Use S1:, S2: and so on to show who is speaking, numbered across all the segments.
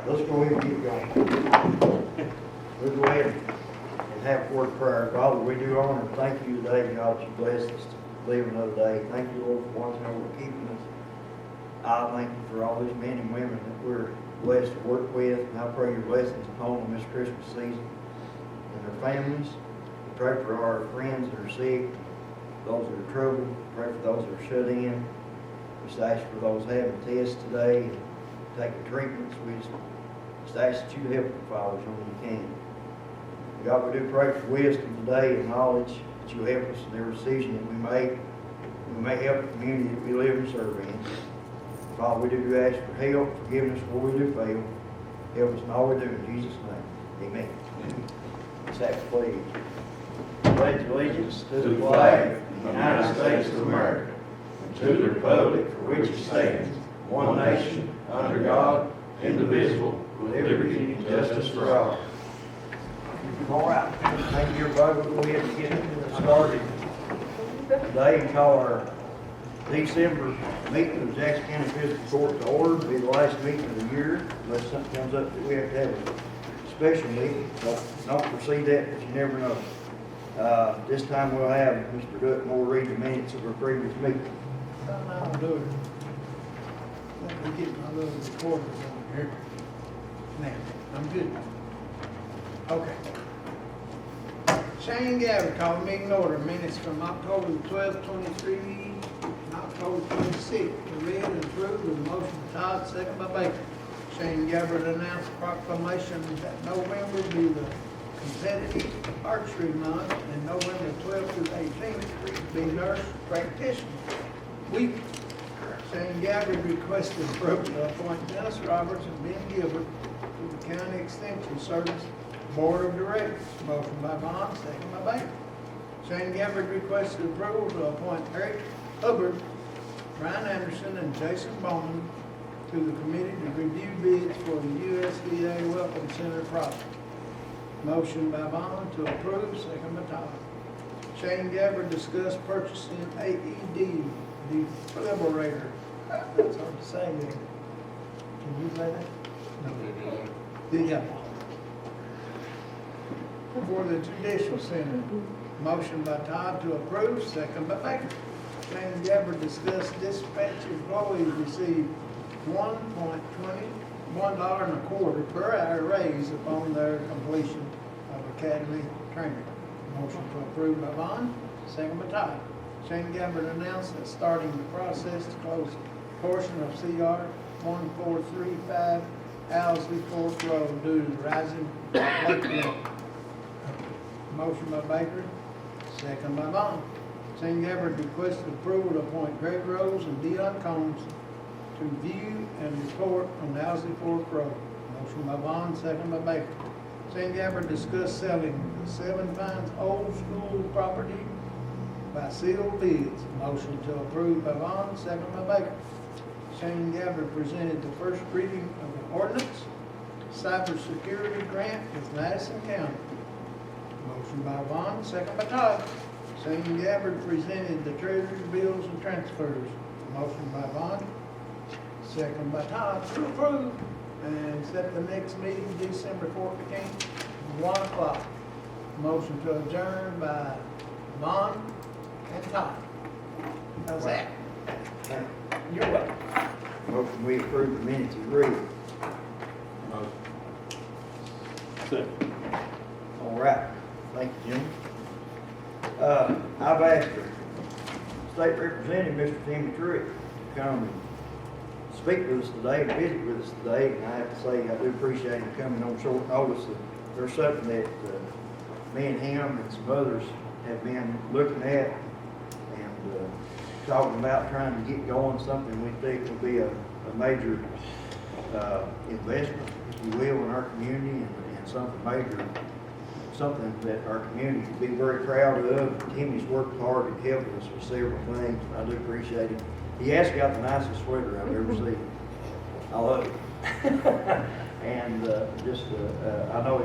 S1: let's go ahead and get going. We'll go ahead and have a word of prayer. Father, we do honor and thank you today, God, that you blessed us to live another day. Thank you, Lord, for watching over and keeping us. I thank you for all these men and women that we're blessed to work with, and I pray your blessings upon them this Christmas season and their families. We pray for our friends that are sick, those that are troubled. Pray for those that are shut in. We just ask for those having tests today and taking treatments. We just ask that you help them, Father, as only you can. God, we do pray for wisdom today and knowledge, that you help us in every decision that we make. We may help the community that we live and serve in. Father, we do ask for help, forgiveness where we do fail. Help us in all we do in Jesus' name. Amen. Let's have a pledge. Pledge allegiance to the flag of the United States of America, and to the republic for which it stands, one nation, under God, indivisible, with liberty and justice for all. All right. Thank you, everybody. We'll go ahead and get started today and call our December meeting of Jackson County Fiscal Court to order. It'll be the last meeting of the year, unless something comes up that we have to have a special meeting. Don't foresee that, but you never know. This time we'll have Mr. Dutmore read the minutes of our previous meeting.
S2: I'll do it. Let me get my little recorders on here. Now, I'm good. Okay. Shane Gabbard called meeting order, minutes from October 12th, 23, and October 26th. Read and approved with a motion by Todd, second by Baker. Shane Gabbard announced proclamation that November be the competitive archery month, and November 12th through 18th be nurse practitioner week. Shane Gabbard requested approval to appoint Dennis Roberts and Ben Gilbert to the County Extension Service Board of Directors. Motion by Bond, second by Baker. Shane Gabbard requested approval to appoint Eric Hubbard, Brian Anderson, and Jason Bowman to the committee to review bids for the USDA Welcome Center project. Motion by Bond to approve, second by Todd. Shane Gabbard discussed purchasing AED defibrillator. That's hard to say there. Can you say that? No. Yeah. For the Judicial Center. Motion by Todd to approve, second by Baker. Shane Gabbard discussed dispatch employees receive $1.21 per hour raise upon their completion of academy training. Motion to approve by Bond, second by Todd. Shane Gabbard announced that starting the process to close a portion of CR 1435 Owsley Fork Road due to the rising lake level. Motion by Baker, second by Bond. Shane Gabbard requested approval to appoint Greg Rose and Dion Combs to view and report on the Owsley Fork Road. Motion by Bond, second by Baker. Shane Gabbard discussed selling the Seven Pines Old School property by sealed bids. Motion to approve by Bond, second by Baker. Shane Gabbard presented the first reading of the ordinance cybersecurity grant with Madison County. Motion by Bond, second by Todd. Shane Gabbard presented the treasurer's bills and transfers. Motion by Bond, second by Todd to approve and set the next meeting December 14th, 1 o'clock. Motion to adjourn by Bond and Todd. How's that? You're welcome.
S1: Motion we approve the minutes is read.
S3: Second.
S1: All right. Thank you, Jim. I've asked our state representative, Mr. Timmy Truitt, to come and speak with us today, and visit with us today. And I have to say, I do appreciate him coming on short notice. There's something that me and him and some others have been looking at and talking about trying to get going, something we think will be a major investment, if you will, in our community, and something major, something that our community can be very proud of. Timmy's worked hard at helping us with several things, and I do appreciate it. He has got the nicest sweater I've ever seen. I love it. And I know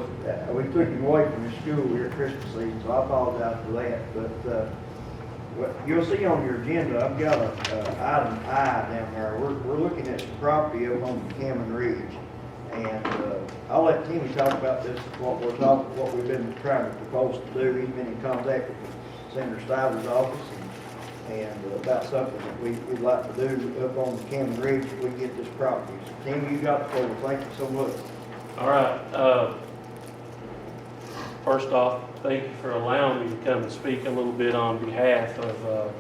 S1: we took him away from his school here at Christmas season, so I apologize for that. But what you'll see on your agenda, I've got a item I down there. We're looking at some property up on Cameron Ridge, and I'll let Timmy talk about this, what we've been trying to propose to do. He's been in contact with Senator Stiles' office and about something that we'd like to do up on the Cannon Ridge if we can get this property. So Timmy, you got the floor. Thank you so much.
S3: All right. First off, thank you for allowing me to come and speak a little bit on behalf of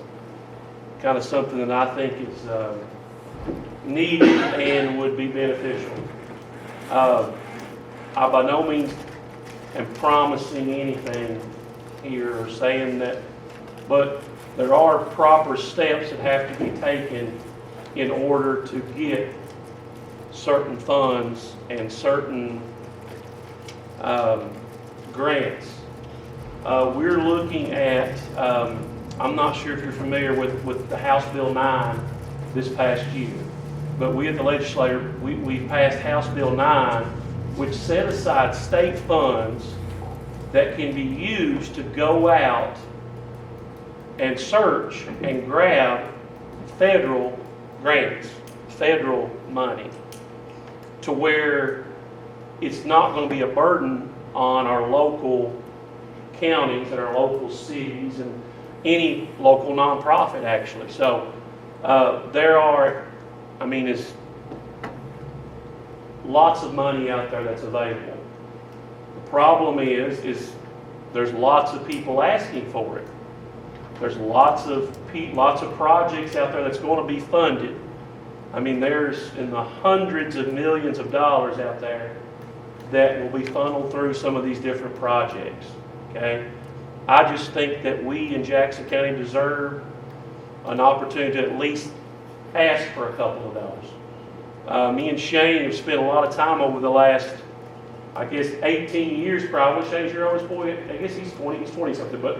S3: kind of something that I think is needed and would be beneficial. I by no means am promising anything here or saying that, but there are proper steps that have to be taken in order to get certain funds and certain grants. We're looking at, I'm not sure if you're familiar with the House Bill 9 this past year, but we at the legislature, we passed House Bill 9, which set aside state funds that can be used to go out and search and grab federal grants, federal money, to where it's not going to be a burden on our local counties and our local cities and any local nonprofit actually. So there are, it's lots of money out there that's available. The problem is there's lots of people asking for it. There's lots of projects out there that's going to be funded. There's in the hundreds of millions of dollars out there that will be funneled through some of these different projects. Okay, I just think that we in Jackson County deserve an opportunity to at least ask for a couple of those. Me and Shane have spent a lot of time over the last, 18 years probably. Shane's your oldest boy. I guess he's 20 something, but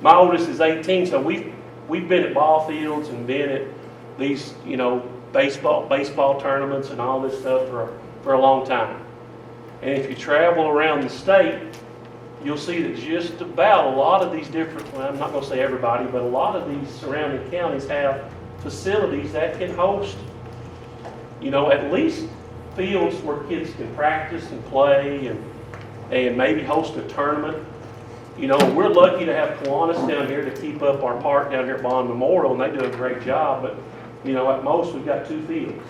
S3: my oldest is 18. So we've been at ball fields and been at these, baseball tournaments and all this stuff for a long time. And if you travel around the state, you'll see that just about a lot of these different, well, I'm not going to say everybody, but a lot of these surrounding counties have facilities that can host, at least fields where kids can practice and play and maybe host a tournament. We're lucky to have Kiwanis down here to keep up our park down here at Bond Memorial, and they do a great job, but, at most we've got 2 fields.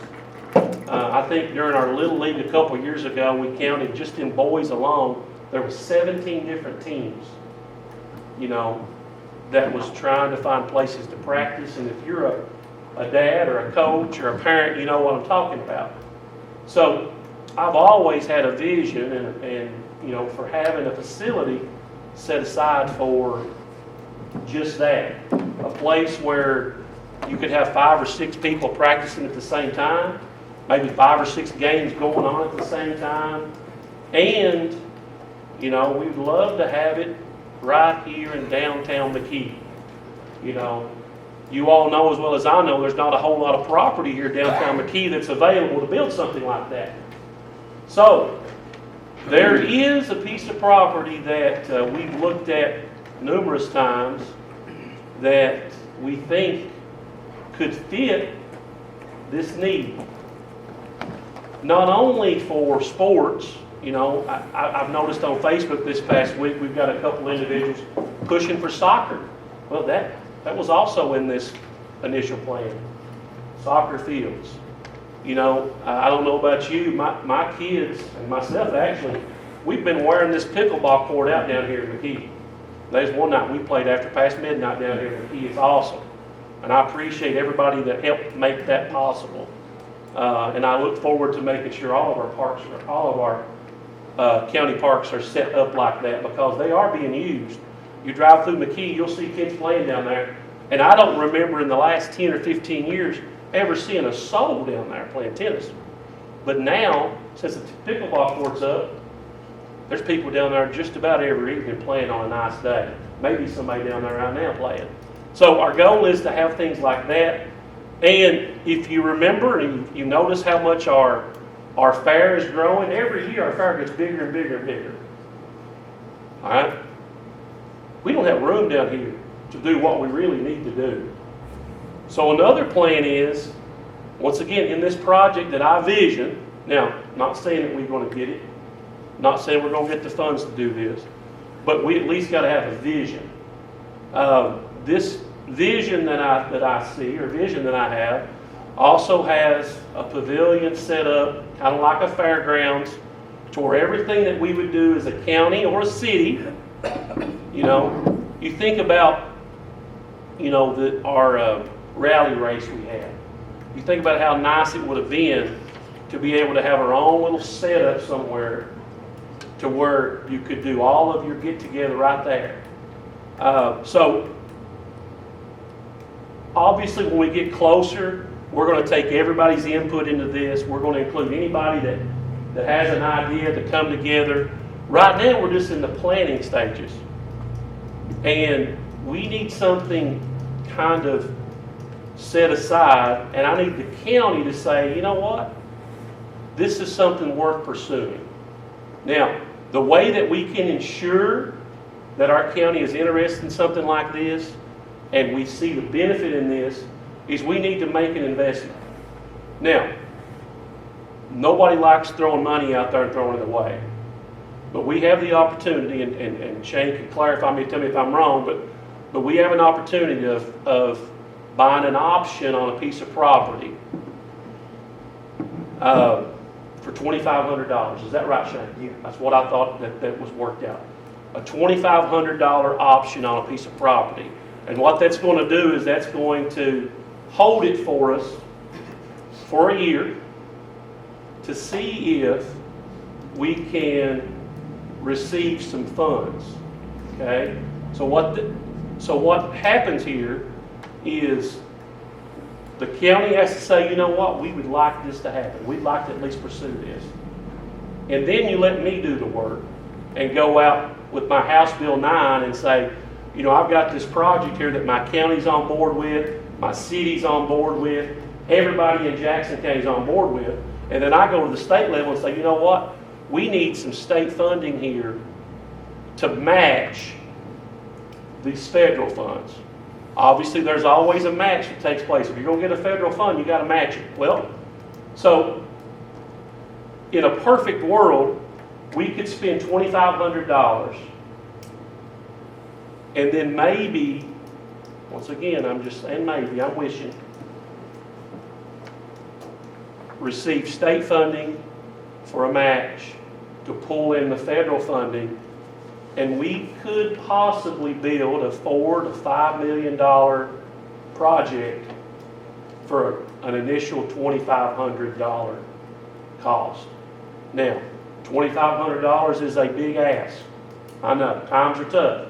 S3: I think during our Little League a couple years ago, we counted just in boys alone, there were 17 different teams, that was trying to find places to practice. And if you're a dad or a coach or a parent, you know what I'm talking about. So I've always had a vision and for having a facility set aside for just that. A place where you could have 5 or 6 people practicing at the same time, maybe 5 or 6 games going on at the same time. And, we'd love to have it right here in downtown McKee. You all know as well as I know there's not a whole lot of property here downtown McKee that's available to build something like that. So, there is a piece of property that we've looked at numerous times that we think could fit this need. Not only for sports, I've noticed on Facebook this past week we've got a couple individuals pushing for soccer. Well, that was also in this initial plan. Soccer fields. I don't know about you, my kids and myself actually, we've been wearing this pickleball court out down here in McKee. There's one night we played after past midnight down here in McKee. It's awesome. And I appreciate everybody that helped make that possible. And I look forward to making sure all of our parks, all of our county parks are set up like that, because they are being used. You drive through McKee, you'll see kids playing down there. And I don't remember in the last 10 or 15 years ever seeing a soul down there playing tennis. But now, since the pickleball court's up, there's people down there just about every evening playing on a nice day. Maybe somebody down there right now playing. So our goal is to have things like that. And if you remember, and you notice how much our fair is growing, every year our fair gets bigger and bigger and bigger. All right? We don't have room down here to do what we really need to do. So another plan is, once again, in this project that I vision, now, I'm not saying that we're going to get it, Not saying we're gonna get the funds to do this, but we at least gotta have a vision. This vision that I see, or vision that I have, also has a pavilion set up, kind of like a fairgrounds, to where everything that we would do as a county or a city, you know, you think about, you know, our rally race we had. You think about how nice it would have been to be able to have our own little setup somewhere to where you could do all of your get-together right there. So, obviously when we get closer, we're going to take everybody's input into this. We're going to include anybody that has an idea to come together. Right now, we're just in the planning stages. And we need something kind of set aside, and I need the county to say, you know what? This is something worth pursuing. Now, the way that we can ensure that our county is interested in something like this, and we see the benefit in this, is we need to make an investment. Now, nobody likes throwing money out there and throwing it away. But we have the opportunity, and Shane can clarify me, tell me if I'm wrong, but we have an opportunity of buying an option on a piece of property for $2,500. Is that right, Shane?
S1: Yeah.
S3: That's what I thought that was worked out. A $2,500 option on a piece of property. And what that's going to do is that's going to hold it for us for a year to see if we can receive some funds. Okay? So what happens here is the county has to say, you know what, we would like this to happen. We'd like to at least pursue this. And then you let me do the work and go out with my House Bill 9 and say, you know, I've got this project here that my county's on board with, my city's on board with, everybody in Jackson County's on board with, and then I go to the state level and say, you know what, we need some state funding here to match these federal funds. Obviously, there's always a match that takes place. If you're going to get a federal fund, you got to match it. Well, so in a perfect world, we could spend $2,500, and then maybe, once again, I'm just saying maybe, I'm wishing, receive state funding for a match to pull in the federal funding, and we could possibly build a $4 to $5 million project for an initial $2,500 cost. Now, $2,500 is a big ask. I know, times are tough.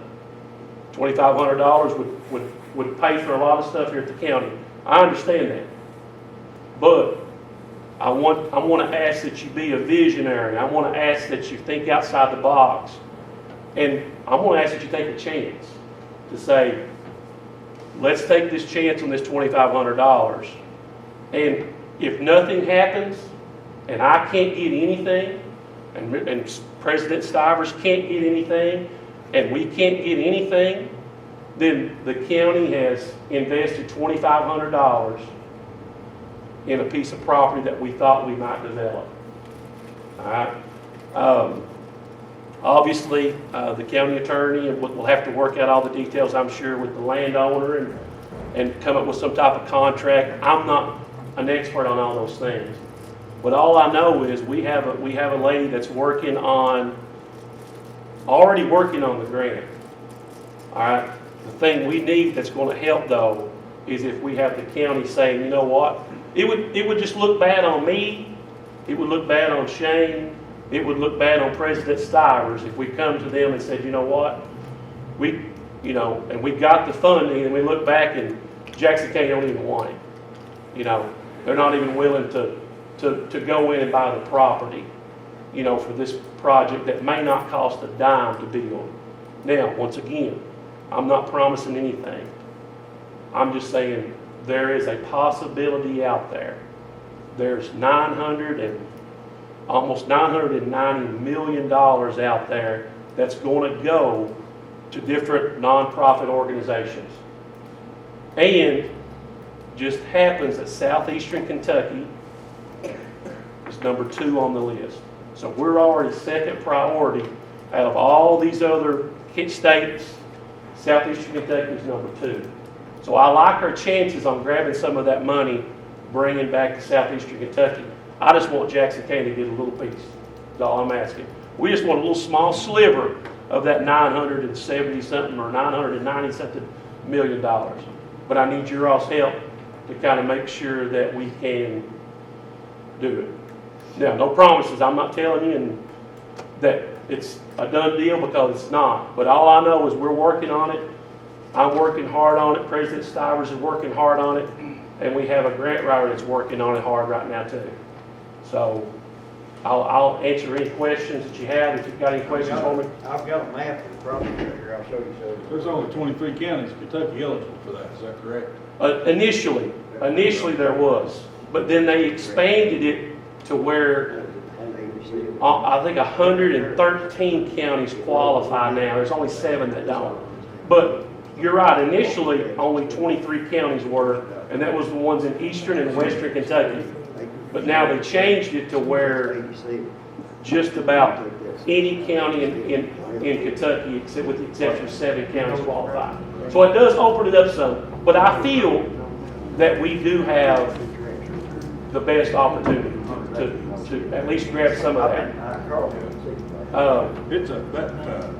S3: $2,500 would pay for a lot of stuff here at the county. I understand that. But I want to ask that you be a visionary. I want to ask that you think outside the box. And I want to ask that you take a chance to say, let's take this chance on this $2,500. And if nothing happens, and I can't get anything, and President Stivers can't get anything, and we can't get anything, then the county has invested $2,500 in a piece of property that we thought we might develop. All right. Obviously, the county attorney will have to work out all the details, I'm sure, with the landowner and come up with some type of contract. I'm not an expert on all those things, but all I know is we have a lady that's already working on the grant. All right. The thing we need that's going to help though is if we have the county saying, you know what, it would just look bad on me, it would look bad on Shane, it would look bad on President Stivers if we come to them and said, you know what, and we got the funding and we look back and Jackson County don't even want it. You know, they're not even willing to go in and buy the property, you know, for this project that may not cost a dime to build. Now, once again, I'm not promising anything. I'm just saying there is a possibility out there. There's almost $990 million out there that's going to go to different nonprofit organizations. And just happens that southeastern Kentucky is number 2 on the list. So we're already second priority out of all these other states. Southeastern Kentucky is number 2. So I like our chances on grabbing some of that money, bringing back to Southeastern Kentucky. I just want Jackson County to get a little piece. That's all I'm asking. We just want a little small sliver of that 970 something or 990 something $million. But I need your all's help to kind of make sure that we can do it. Now, no promises. I'm not telling you that it's a done deal, because it's not. But all I know is we're working on it. I'm working hard on it. President Stivers is working hard on it. And we have a grant writer that's working on it hard right now too. So I'll answer any questions that you have. If you've got any questions for me.
S1: I've got a map of the property right here, I'll show you. So
S4: There's only 23 counties in Kentucky eligible for that, is that correct?
S3: Initially there was, but then they expanded it to where I think 113 counties qualify now. There's only 7 that don't. But you're right, initially only 23 counties were, and that was the ones in eastern and western Kentucky. But now they changed it to where just about any county in Kentucky, except with the exception of 7 counties, qualify. So it does open it up some, but I feel that we do have the best opportunity to at least grab some of that.
S4: It's that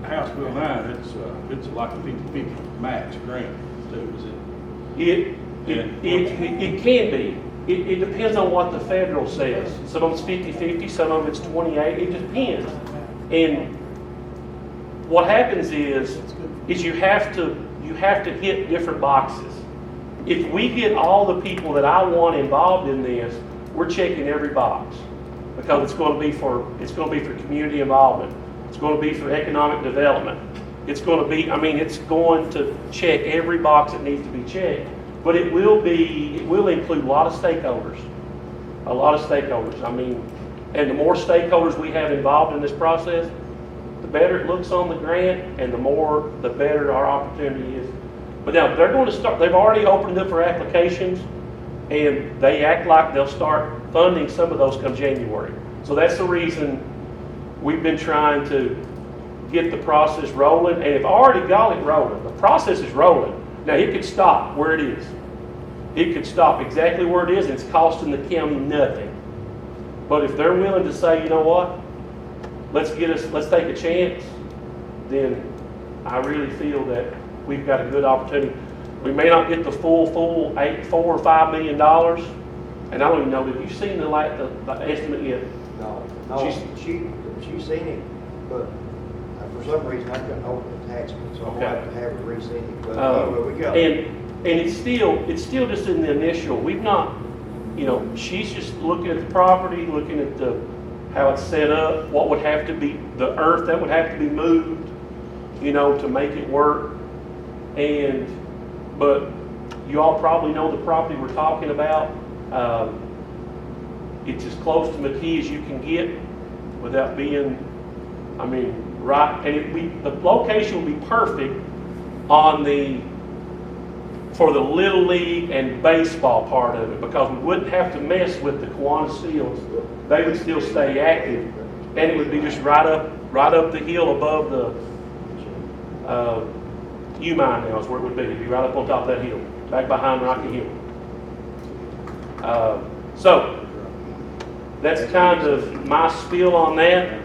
S4: House Bill 9, it's like a 50-50 max grant too, is it?
S3: It can be. It depends on what the federal says. Some of it's 50-50, some of it's 28. It depends. And what happens is you have to hit different boxes. If we get all the people that I want involved in this, we're checking every box, because it's going to be for community involvement. It's going to be for economic development. It's going to check every box that needs to be checked. But it will include a lot of stakeholders. And the more stakeholders we have involved in this process, the better it looks on the grant, and the better our opportunity is. But now they're going to start. They've already opened up for applications, and they act like they'll start funding some of those come January. So that's the reason we've been trying to get the process rolling, and have already got it rolling. The process is rolling. Now, it could stop where it is. It could stop exactly where it is, and it's costing the county nothing. But if they're willing to say, you know what, let's take a chance, then I really feel that we've got a good opportunity. We may not get the full $4 or $5 million, and I don't even know, have you seen the estimate yet?
S1: No, she's seen it, but for some reason I couldn't open the tax bill, so I'm going to have to have her re-seen it. But we got it.
S3: And it's still just in the initial. We've not, she's just looking at the property, looking at how it's set up, what would have to be, the earth that would have to be moved, to make it work. But you all probably know the property we're talking about. It's as close to McKee as you can get without being, right. And the location will be perfect for the Little League and baseball part of it, because we wouldn't have to mess with the Kiwanis Fields. They would still stay active, and it would be just right up the hill above the U-Mine now is where it would be. It'd be right up on top of that hill, back behind Rocky Hill. So that's kind of my spiel on that.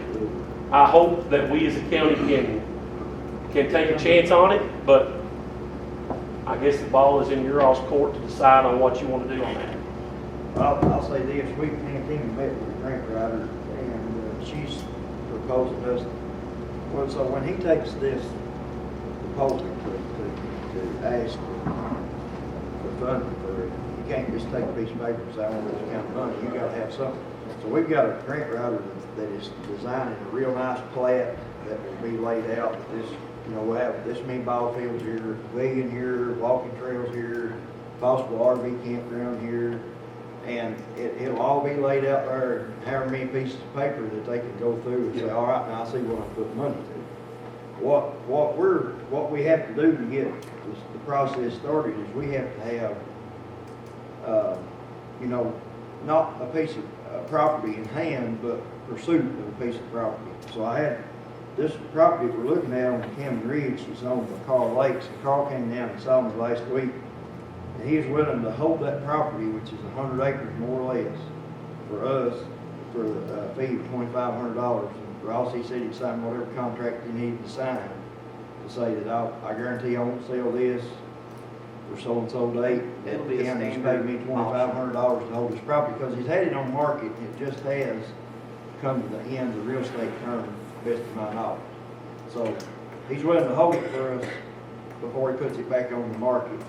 S3: I hope that we as a county can take a chance on it, but I guess the ball is in your all's court to decide on what you want to do on that.
S1: I'll say this, me and Timmy met with the grant writer, and she's proposing us, so when he takes this proposal to ask for funding for it, you can't just take a piece of paper and say, I want this kind of money, you gotta have something. So we've got a grant writer that is designing a real nice plat that will be laid out. We'll have this many ball fields here, pavilion here, walking trails here, possible RV campground here, and it'll all be laid out there, however many pieces of paper that they can go through and say, all right, now I see what I'm putting money to. What we have to do to get the process started is we have to have, not a piece of property in hand, but pursuit of a piece of property. So I had, this property we're looking at on Cameron Ridge is owned by Carl Lakes, and Carl came down and saw me last week. And he's willing to hold that property, which is 100 acres more or less, for us, for a fee of $2,500. For all, he said he'd sign whatever contract he needed to sign to say that I guarantee I won't sell this for so-and-so date.
S5: It'll be a
S1: The county's paid
S5: standard
S1: me $2,500 to hold this property because he's had it on market. It just has come to the end of the real estate term, to the best of my knowledge. So he's willing to hold it for us before he puts it back on the market.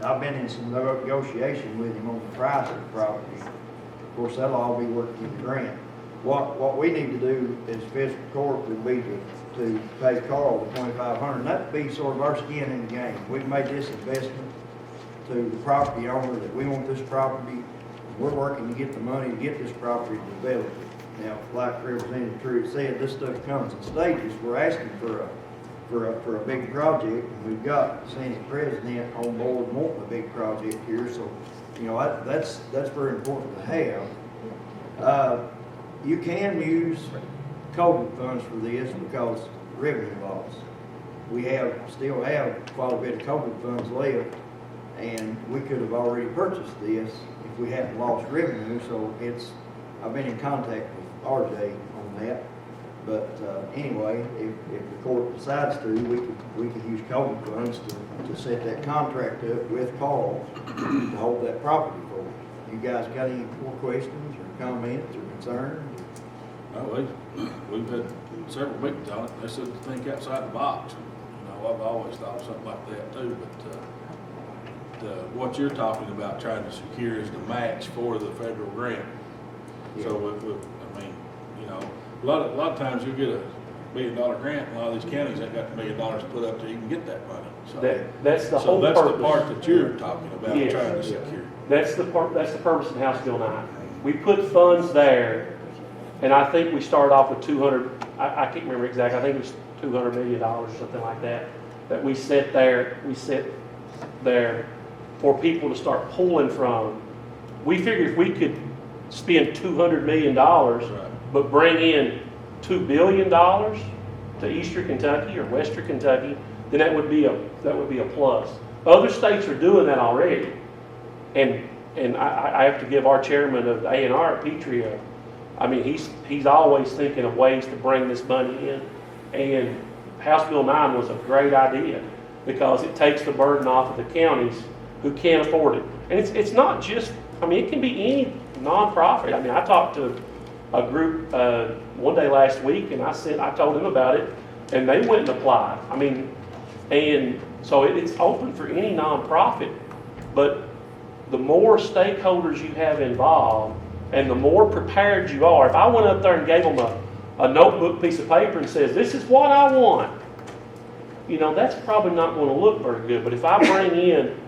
S1: I've been in some negotiation with him on the price of the property. Of course, that'll all be worked in the grant. What we need to do as fiscal court would be to pay Carl the $2,500, and that'd be sort of our skin in the game. We've made this investment to the property owner that we want this property. We're working to get the money to get this property developed. Now, like Representative Truitt said, this stuff comes in stages. We're asking for a big project, and we've got the Senate President on board wanting a big project here, so, you know, that's very important to have. You can use COVID funds for this because revenue loss. We still have quite a bit of COVID funds left, and we could have already purchased this if we hadn't lost revenue, so I've been in contact with RJ on that. But anyway, if the court decides to, we could use COVID funds to set that contract up with Carl to hold that property for us. You guys got any more questions or comments or concerns?
S4: Well, we've had several meetings on it. They said to think outside the box. You know, I've always thought of something like that too, but what you're talking about trying to secure is the match for the federal grant.
S1: Yeah.
S4: So I mean, you know, a lot of times you get a $1 million grant, and a lot of these counties ain't got the $1 million to put up to even get that money. So
S3: That's the whole
S4: that's
S3: purpose.
S4: the part that you're talking about,
S3: Yes.
S4: trying to secure.
S3: That's the purpose of House Bill 9. We put funds there, and I think we started off with 200, I can't remember exactly, I think it was $200 million or something like that we set there for people to start pulling from. We figured if we could spend $200 million,
S4: Right.
S3: but bring in $2 billion to Eastern Kentucky or Western Kentucky, then that would be a plus. Other states are doing that already, and I have to give our chairman of the A&R at Petrie, I mean, he's always thinking of ways to bring this money in, and House Bill 9 was a great idea because it takes the burden off of the counties who can't afford it. And it's not just, I mean, it can be any nonprofit. I mean, I talked to a group one day last week, and I told them about it, and they went and applied. I mean, and so it's open for any nonprofit, but the more stakeholders you have involved, and the more prepared you are. If I went up there and gave them a notebook piece of paper and says, this is what I want, you know, that's probably not going to look very good. But if I bring in,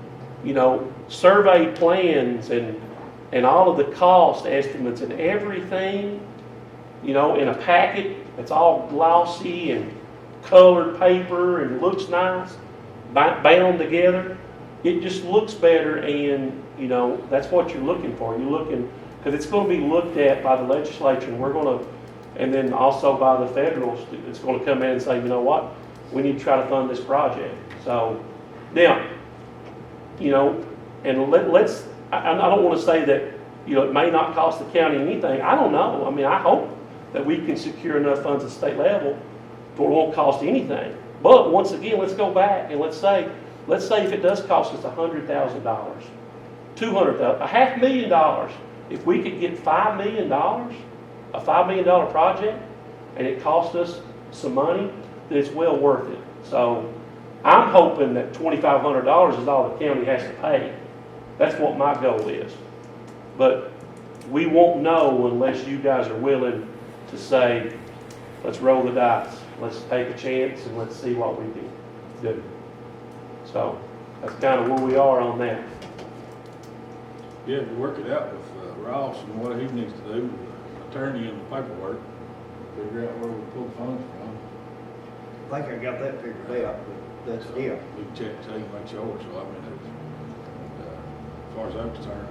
S3: you know, survey plans and all of the cost estimates and everything, you know, in a packet that's all glossy and colored paper and looks nice, bound together, it just looks better, and, you know, that's what you're looking for. You're looking, because it's going to be looked at by the legislature, and we're going to, and then also by the federals, it's going to come in and say, you know what, we need to try to fund this project. So, now, you know, and let's, I don't want to say that, you know, it may not cost the county anything. I don't know. I mean, I hope that we can secure enough funds at state level for it won't cost anything. But once again, let's go back and let's say if it does cost us $100,000, $200,000, $500,000, if we could get $5 million, a $5 million project, and it cost us some money, then it's well worth it. So I'm hoping that $2,500 is all the county has to pay. That's what my goal is. But we won't know unless you guys are willing to say, let's roll the dice, let's take a chance, and let's see what we can do. So that's kind of where we are on that.
S4: Yeah, we work it out with Ross and what he needs to do, attorney and the paperwork, figure out where we pull funds from.
S1: I think I got that figured out, but that's, yeah.
S4: We can check, so you make sure, so I mean, as far as I'm concerned,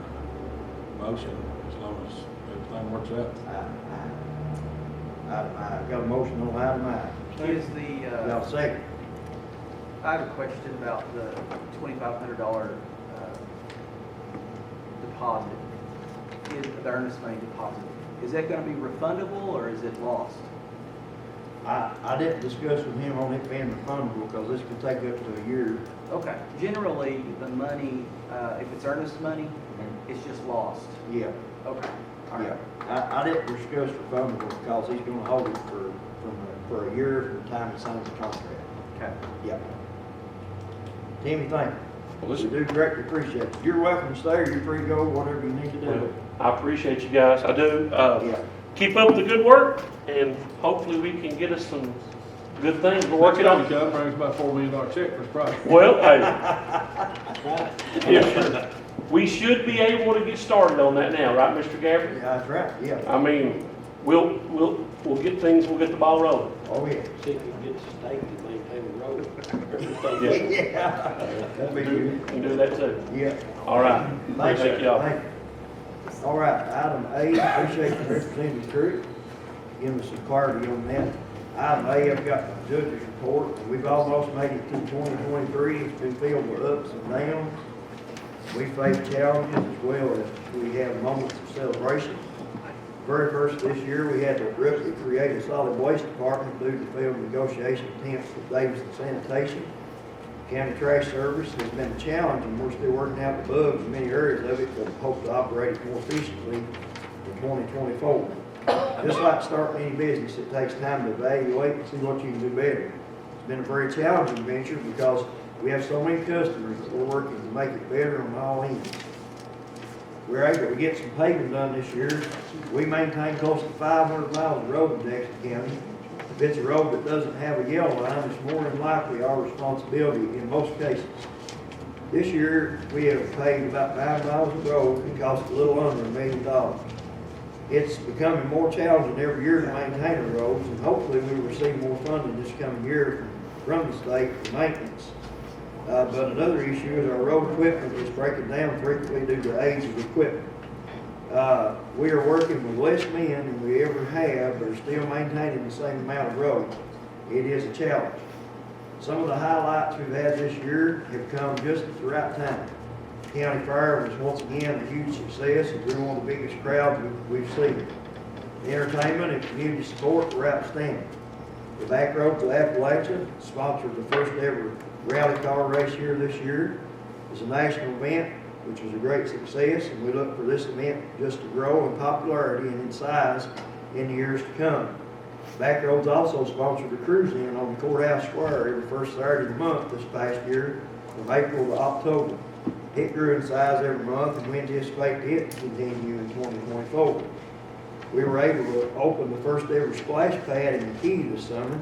S4: motion, as long as everything works out.
S1: Item I. Got a motion on item I.
S5: Is
S1: Got
S5: the,
S1: a second?
S5: I have a question about the $2,500 deposit, the earnest money deposit. Is that going to be refundable or is it lost?
S1: I didn't discuss with him on it being refundable because this could take up to a year.
S5: Okay. Generally, the money, if it's earnest money, it's just lost.
S1: Yeah,
S5: Okay. All right.
S1: yeah. I didn't discuss refundable because he's gonna hold it for a year from the time he signs the contract.
S5: Okay.
S1: Yeah. Timmy, thank
S4: Well,
S1: you. We do greatly appreciate it. You're welcome to stay or you're free to go, whatever you need to
S3: Well,
S1: do.
S3: I appreciate you guys, I do.
S1: Yeah.
S3: Keep up the good work, and hopefully we can get us some good things. We're working on.
S4: Next time he comes, brings about $4 million check for his project.
S3: Well, hey, we should be able to get started on that now, right, Mr. Gabbard?
S1: Yeah, that's right, yeah.
S3: I mean, we'll get things, we'll get the ball rolling.
S1: Oh, yeah.
S6: See if we can get the state to maintain the road.
S3: Yes,
S1: Yeah. That'd be
S3: you
S1: good.
S3: can do that too.
S1: Yeah.
S3: All right.
S1: Thanks,
S3: Thank
S1: sir.
S3: y'all.
S1: Thank you. All right, item A, appreciate the representative Crew, giving us some clarity on that. Item A, I've got the judge's report, and we've almost made it through 2023. It's been filled with ups and downs. We face challenges as well as we have moments of celebration. Very first this year, we had to abruptly create a solid waste department due to failed negotiation attempts with Davidson Sanitation. County Trash Service has been a challenge, and we're still working out the bugs in many areas of it, but hope to operate it more efficiently in 2024. Just like starting any business, it takes time to evaluate and see what you can do better. It's been a very challenging venture because we have so many customers that we're working to make it better on all ends. We're able to get some paving done this year. We maintain close to 500 miles of road in Jackson County. If it's a road that doesn't have a yellow line, it's more than likely our responsibility in most cases. This year, we have paved about 5 miles of road and cost a little under $1 million. It's becoming more challenging every year to maintain our roads, and hopefully we will receive more funding this coming year from the state for maintenance. But another issue is our road equipment is breaking down frequently due to age of equipment. We are working with less men than we ever have, but are still maintaining the same amount of road. It is a challenge. Some of the highlights we've had this year have come just at the right time. County Fair was once again a huge success and drew one of the biggest crowds we've seen. The entertainment and community support were outstanding. The Back Roads of Appalachia sponsored the first ever rally car race here this year. It's a national event, which was a great success, and we look for this event just to grow in popularity and in size in the years to come. Back Roads also sponsored a cruise-in on the Courthouse Square every first Saturday of the month this past year from April to October. It grew in size every month, and we anticipate it to continue in 2024. We were able to open the first ever splash pad in McKee this summer.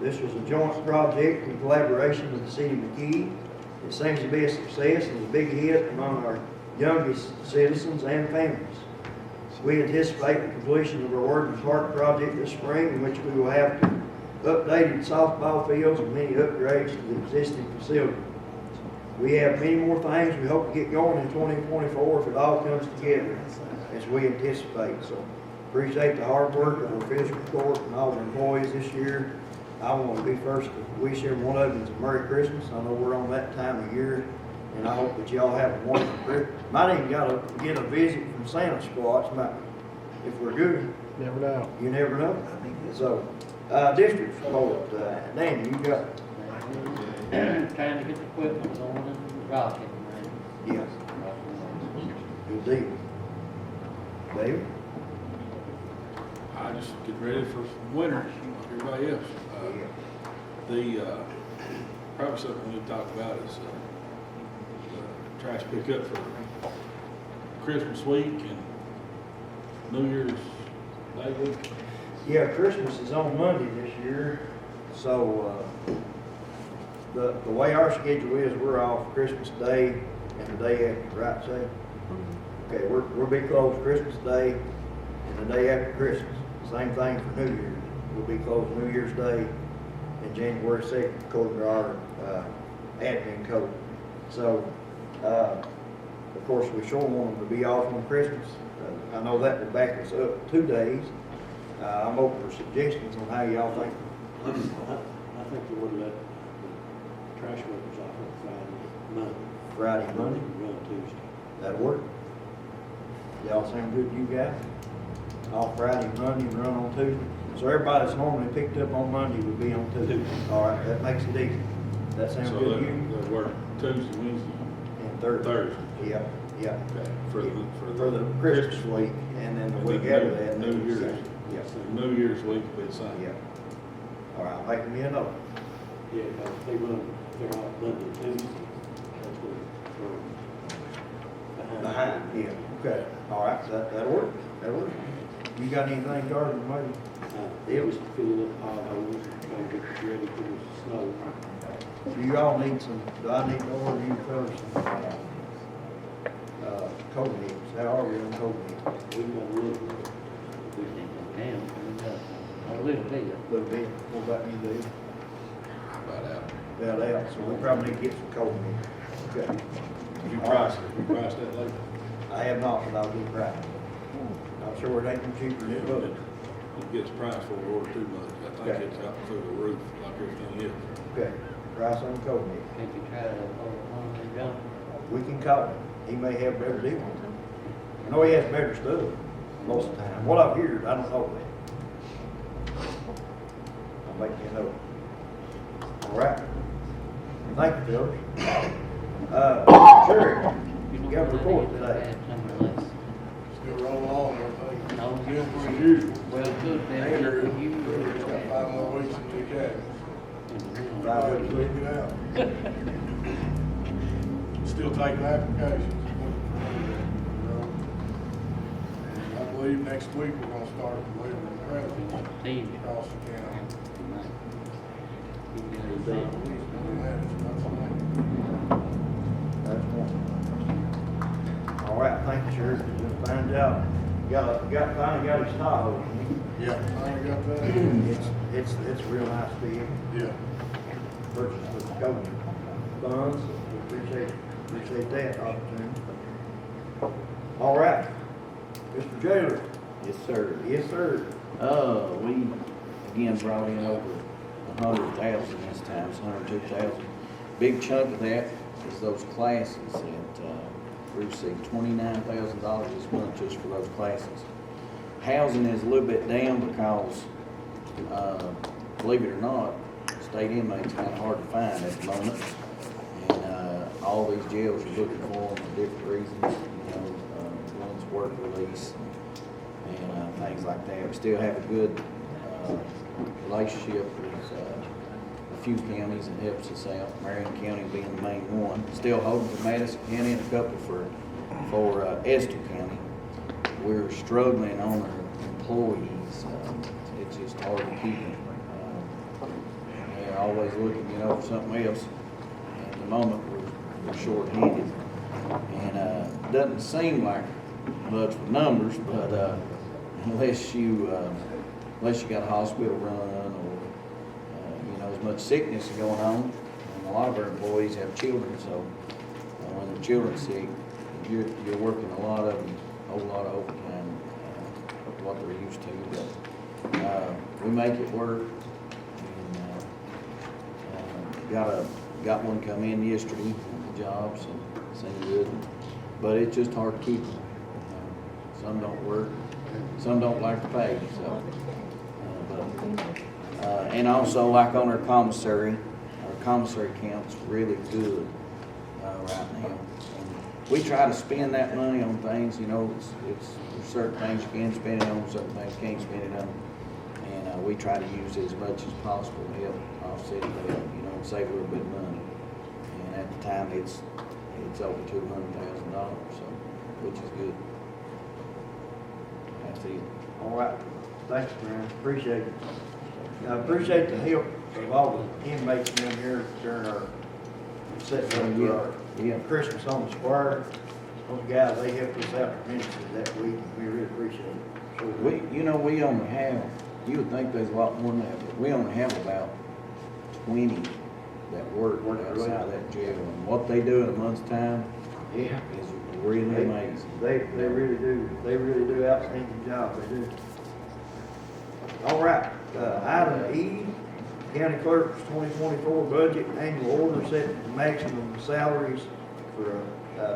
S1: This was a joint project in collaboration with the city of McKee. It seems to be a success and a big hit among our youngest citizens and families. We anticipate the completion of our Warden Park project this spring, in which we will have updated softball fields and many upgrades to the existing facility. We have many more things we hope to get going in 2024 if it all comes together as we anticipate. So appreciate the hard work of our fiscal court and all the employees this year. I want to be first to wish every one of them a Merry Christmas. I know we're on that time of year, and I hope that y'all have a wonderful Christmas. Might even get a visit from Santa Squatch, if we're good.
S2: Never know.
S1: You never know. So, district report, Danny, you got,
S6: Trying to get the equipment on and rocking, man.
S1: yes, good deal. David?
S4: I just get ready for winter, like everybody else. Probably something we need to talk about is the trash pickup for Christmas week and New Year's Day week.
S1: Yeah, Christmas is on Monday this year, so, the way our schedule is, we're off Christmas Day and the day after, right, Sam? Okay, we'll be closed Christmas Day and the day after Christmas. Same thing for New Year's. We'll be closed New Year's Day and January 2nd, according to our admin code. So, of course, we sure want them to be off on Christmas. I know that will back us up 2 days. I'm open for suggestions on how y'all think.
S7: I think you would let the trash workers off on Friday,
S1: Friday, Monday,
S7: run Tuesday.
S1: that'll work. Y'all sound good to you guys? Off Friday, Monday, and run on Tuesday. So everybody that's normally picked up on Monday would be on Tuesday. All right, that makes it easy. That sound
S4: So
S1: good to you?
S4: they'll work Tuesday, Wednesday,
S1: And Thursday.
S4: Thursday.
S1: Yeah, yeah.
S4: Okay, for
S1: For the Christmas week, and then the week after that.
S4: New Year's.
S1: Yeah,
S4: New Year's week will be the same.
S1: yeah. All right, make me a note.
S7: Yeah, because if they run, they're off Monday, Tuesday, that's when we're behind.
S1: Yeah, okay. All right, that'll work, that'll work. You got anything, Gordon, maybe?
S7: It was filling up potholes, trying to get ready for the snow.
S1: Do you all need some, do I need to order you fellas some, cold mix? How are we on cold mix?
S7: We've got a little,
S6: Damn, we got a little bit.
S1: A little bit, what about you, Dave?
S4: About out.
S1: About out, so we probably need to get some cold mix. Okay.
S4: You price that later.
S1: I have not, but I'll do right. I'm sure it ain't no cheaper than it looks.
S4: It gets priced for order too much. I think
S1: Okay.
S4: it's out through the roof like everything else.
S1: Okay, price on cold mix.
S6: Can't you try to hold on and jump?
S1: We can call him. He may have better deal. I know he has better stuff most of the time. What I've heard, I don't know that. I'll make you know. All right. Thank you, fellas. Sure. You got a report today.
S8: Still rolling on, everything.
S6: No,
S8: Business as usual.
S6: well, good,
S8: Hey, there.
S6: then you.
S8: Got 5 more weeks in the cabin.
S1: Five weeks.
S8: Leave it out. Still taking applications. And I believe next week we're gonna start delivering credits
S6: Team.
S8: across the county.
S6: You
S8: Doing that is nothing.
S1: That's one. All right, thank you, Sheriff. Just find out. Finally got his Tahoe.
S8: Yeah, I got that.
S1: It's a real nice vehicle.
S8: Yeah.
S1: Purchased with COVID funds. We appreciate that opportunity. All right. Mr. Jailer.
S9: Yes, sir.
S1: Yes, sir.
S9: We again brought in over 100,000 this time, it's 102,000. Big chunk of that is those classes that, we received $29,000 this month just for those classes. Housing is a little bit down because, believe it or not, state inmates kind of hard to find at the moment. And, all these jails are looking for them for different reasons, one's work release and things like that. We still have a good relationship with a few counties that helps us out, Marion County being the main one. Still holding for Madison County and a couple for Estill County. We're struggling on our employees. It's just hard to keep them. They're always looking, for something else. At the moment, we're short-handed. And it doesn't seem like much for numbers, but unless you got a hospital run or as much sickness is going on, and a lot of our employees have children, so when the children's sick, you're working a whole lot of overtime, what they're used to. But we make it work. And, got one come in yesterday on the job, so seemed good. But it's just hard to keep them. Some don't work, some don't like to pay, so. And also, like on our commissary count's really good right now. And we try to spend that money on things, there's certain things you can spend it on, certain things you can't spend it on. And we try to use it as much as possible to help offset that, and save a little bit of money. And at the time, it's over $200,000, so, which is good. That's it.
S1: All right. Thanks, man. Appreciate it. I appreciate the help of all the inmates down here during our setting up for our Christmas on the square. Those guys, they helped us out tremendously that week, and we really appreciate it. So
S9: We only have, you would think there's a lot more than that, but we only have about 20 that work outside that jail. And what they do in a month's time is really amazing.
S1: They really do. They really do outstanding job. They do. All right, item E, county clerk's 2024 budget annual order setting the maximum salaries for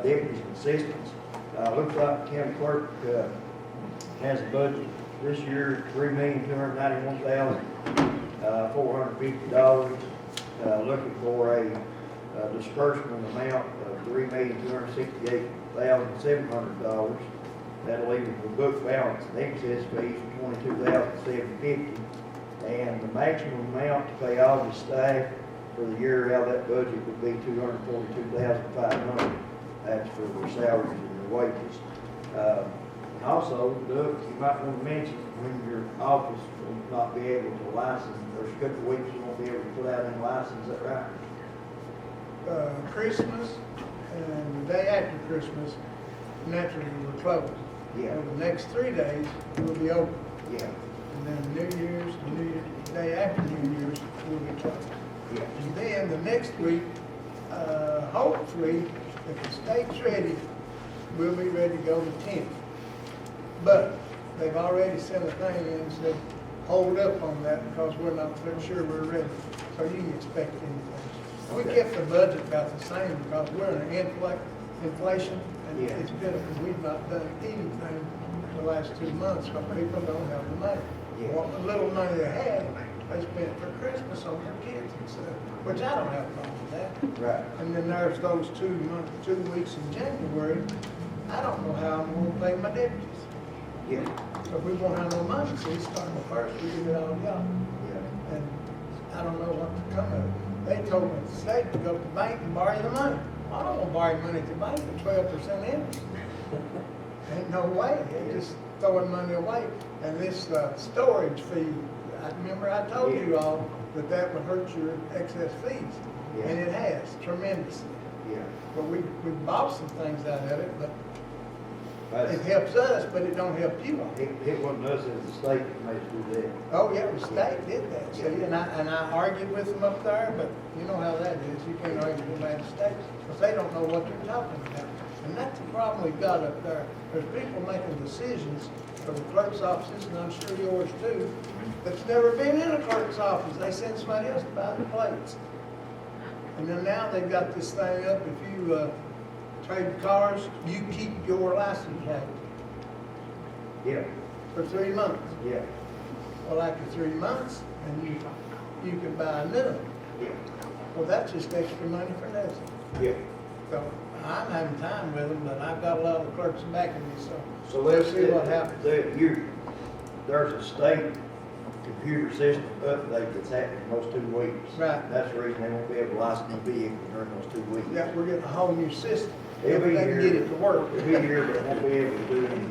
S1: deputies and assistants. Looks like the county clerk has a budget this year, $3,291,450. Looking for a disbursement amount of $3,268,700. That'll leave the book balance and excess fees of $22,750. And the maximum amount to pay all the staff for the year out of that budget would be $242,500. That's for their salaries and their wages. And also, Doug, you might want to mention when your office will not be able to license, there's a couple of weeks you won't be able to put out any license, is that right?
S2: Christmas and the day after Christmas, naturally we're closed.
S1: Yeah.
S2: For the next 3 days, we'll be open.
S1: Yeah,
S2: And then New Year's, the day after New Year's, we'll be closed.
S1: yeah.
S2: And then the next week, hopefully, if the state's ready, we'll be ready to go the 10th. But they've already sent a thing in and said, hold up on that because we're not sure we're ready. So you can expect anything. We
S1: Okay.
S2: kept the budget about the same because we're in an inflation and
S1: Yeah.
S2: it's been, we've not done anything the last 2 months because people don't have the money.
S1: Yeah.
S2: What little money they had, they spent for Christmas on their kids and stuff, which I don't have a problem with that.
S1: Right.
S2: And then there's those 2 weeks in January, I don't know how I'm gonna pay my deputies.
S1: Yeah,
S2: So if we won't have no money, so we start the first, we give it all to y'all.
S1: yeah.
S2: And I don't know what to come of it. They told me the state to go to the bank and borrow the money. I don't wanna borrow money at the bank at 12% interest. Ain't no way, they're just throwing money away. And this storage fee, I remember I told you all that that would hurt your excess fees.
S1: Yeah.
S2: And it has tremendously.
S1: Yeah.
S2: But we bought some things out of it, but
S1: That's-
S2: it helps us, but it don't help you all.
S1: It wasn't us, it was the state that made us do that.
S2: Oh, yeah, the state did that, see, and I argued with them up there, but you know how that is, you can't argue with the state, because they don't know what they're talking about. And that's the problem we've got up there, there's people making decisions for the clerk's offices, and I'm sure yours too, that's never been in a clerk's office, they send somebody else to buy the plates. And then now they've got this thing up, if you, trade cars, you keep your license plate
S1: Yeah,
S2: for 3 months.
S1: yeah,
S2: Well, after 3 months, and you can buy a new one.
S1: yeah,
S2: Well, that's just extra money for nothing.
S1: yeah.
S2: So I'm having time with them, but I've got a lot of clerks backing me, so
S1: So
S2: we'll
S1: let's
S2: see what happens.
S1: There's a state computer system update that's happening in those 2 weeks.
S2: Right.
S1: That's the reason they won't be able to license a vehicle during those 2 weeks.
S2: Yeah, we're getting a whole new system.
S1: They'll
S2: If
S1: be
S2: they
S1: here.
S2: can get it to work.
S1: They'll be here, but won't be able to do any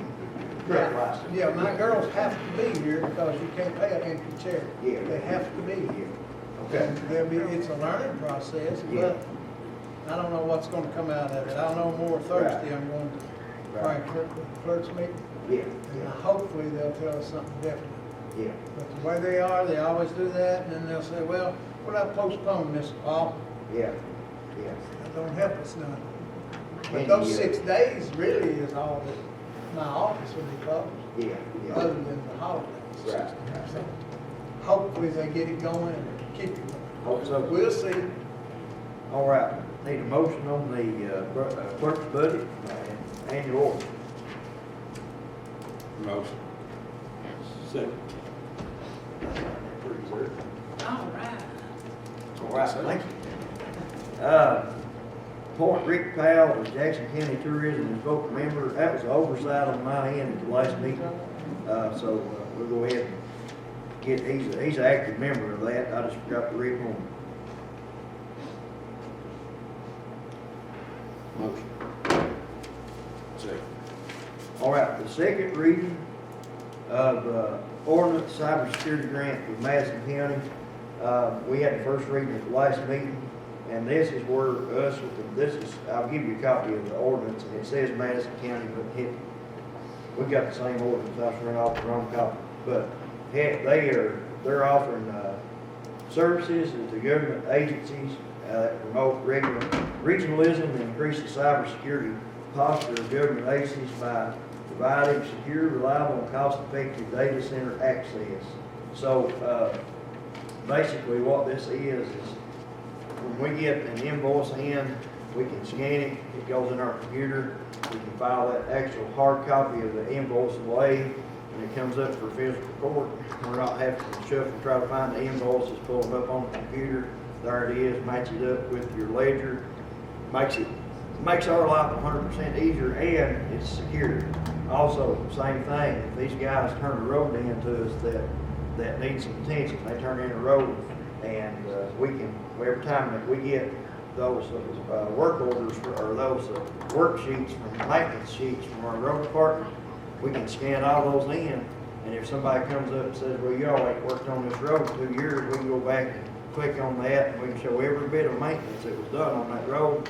S1: truck license.
S2: Yeah, my girls have to be here because you can't pay an empty chair.
S1: Yeah.
S2: They have to be
S1: Yeah.
S2: here.
S1: Okay.
S2: It's a learning process,
S1: Yeah.
S2: but I don't know what's gonna come out of it. I'll know more Thursday. I'm going to
S1: Right.
S2: clerk's meeting.
S1: Yeah,
S2: And hopefully they'll tell us something definite.
S1: yeah,
S2: But the way they are, they always do that, and then they'll say, well, we'll have to postpone this, Paul.
S1: yeah, yeah.
S2: That don't help us none. But
S1: And
S2: those
S1: the,
S2: 6 days really is all that my office will be closed,
S1: Yeah, yeah.
S2: other than the holidays.
S1: Right.
S2: So hopefully they get it going and keep it going.
S1: Hope so.
S2: We'll see.
S1: All right, need a motion on the clerk's budget and annual order.
S4: Motion. Second.
S2: All right.
S1: All right, thank you. Appoint Rick Powell as Jackson County Tourism and Vocal Member. That was an oversight on my end at the last meeting. So we'll go ahead and get, he's an active member of that. I just forgot to read him.
S4: Motion. Second.
S1: All right, the second reading of ordinance cybersecurity grant for Madison County. We had the first reading at the last meeting, and this is where I'll give you a copy of the ordinance, and it says Madison County, but we got the same ordinance, I was running off the wrong copy. But they're offering services to government agencies that promote regionalism and increase the cybersecurity posture of government agencies by providing secure, reliable, and cost-effective data center access, So, basically what this is when we get an invoice in, we can scan it, it goes in our computer, we can file that actual hard copy of the invoice away, and it comes up for fiscal court. We're not having to shuffle, try to find the invoices, pull them up on the computer, there it is, match it up with your ledger, makes our life 100% easier, and it's secure. Also, same thing, if these guys turn a road in to us that needs some attention, they turn in a road, and we can, every time that we get those work orders or those worksheets from maintenance sheets from our road department, we can scan all those in, and if somebody comes up and says, well, y'all ain't worked on this road in 2 years, we can go back and click on that, and we can show every bit of maintenance that was done on that road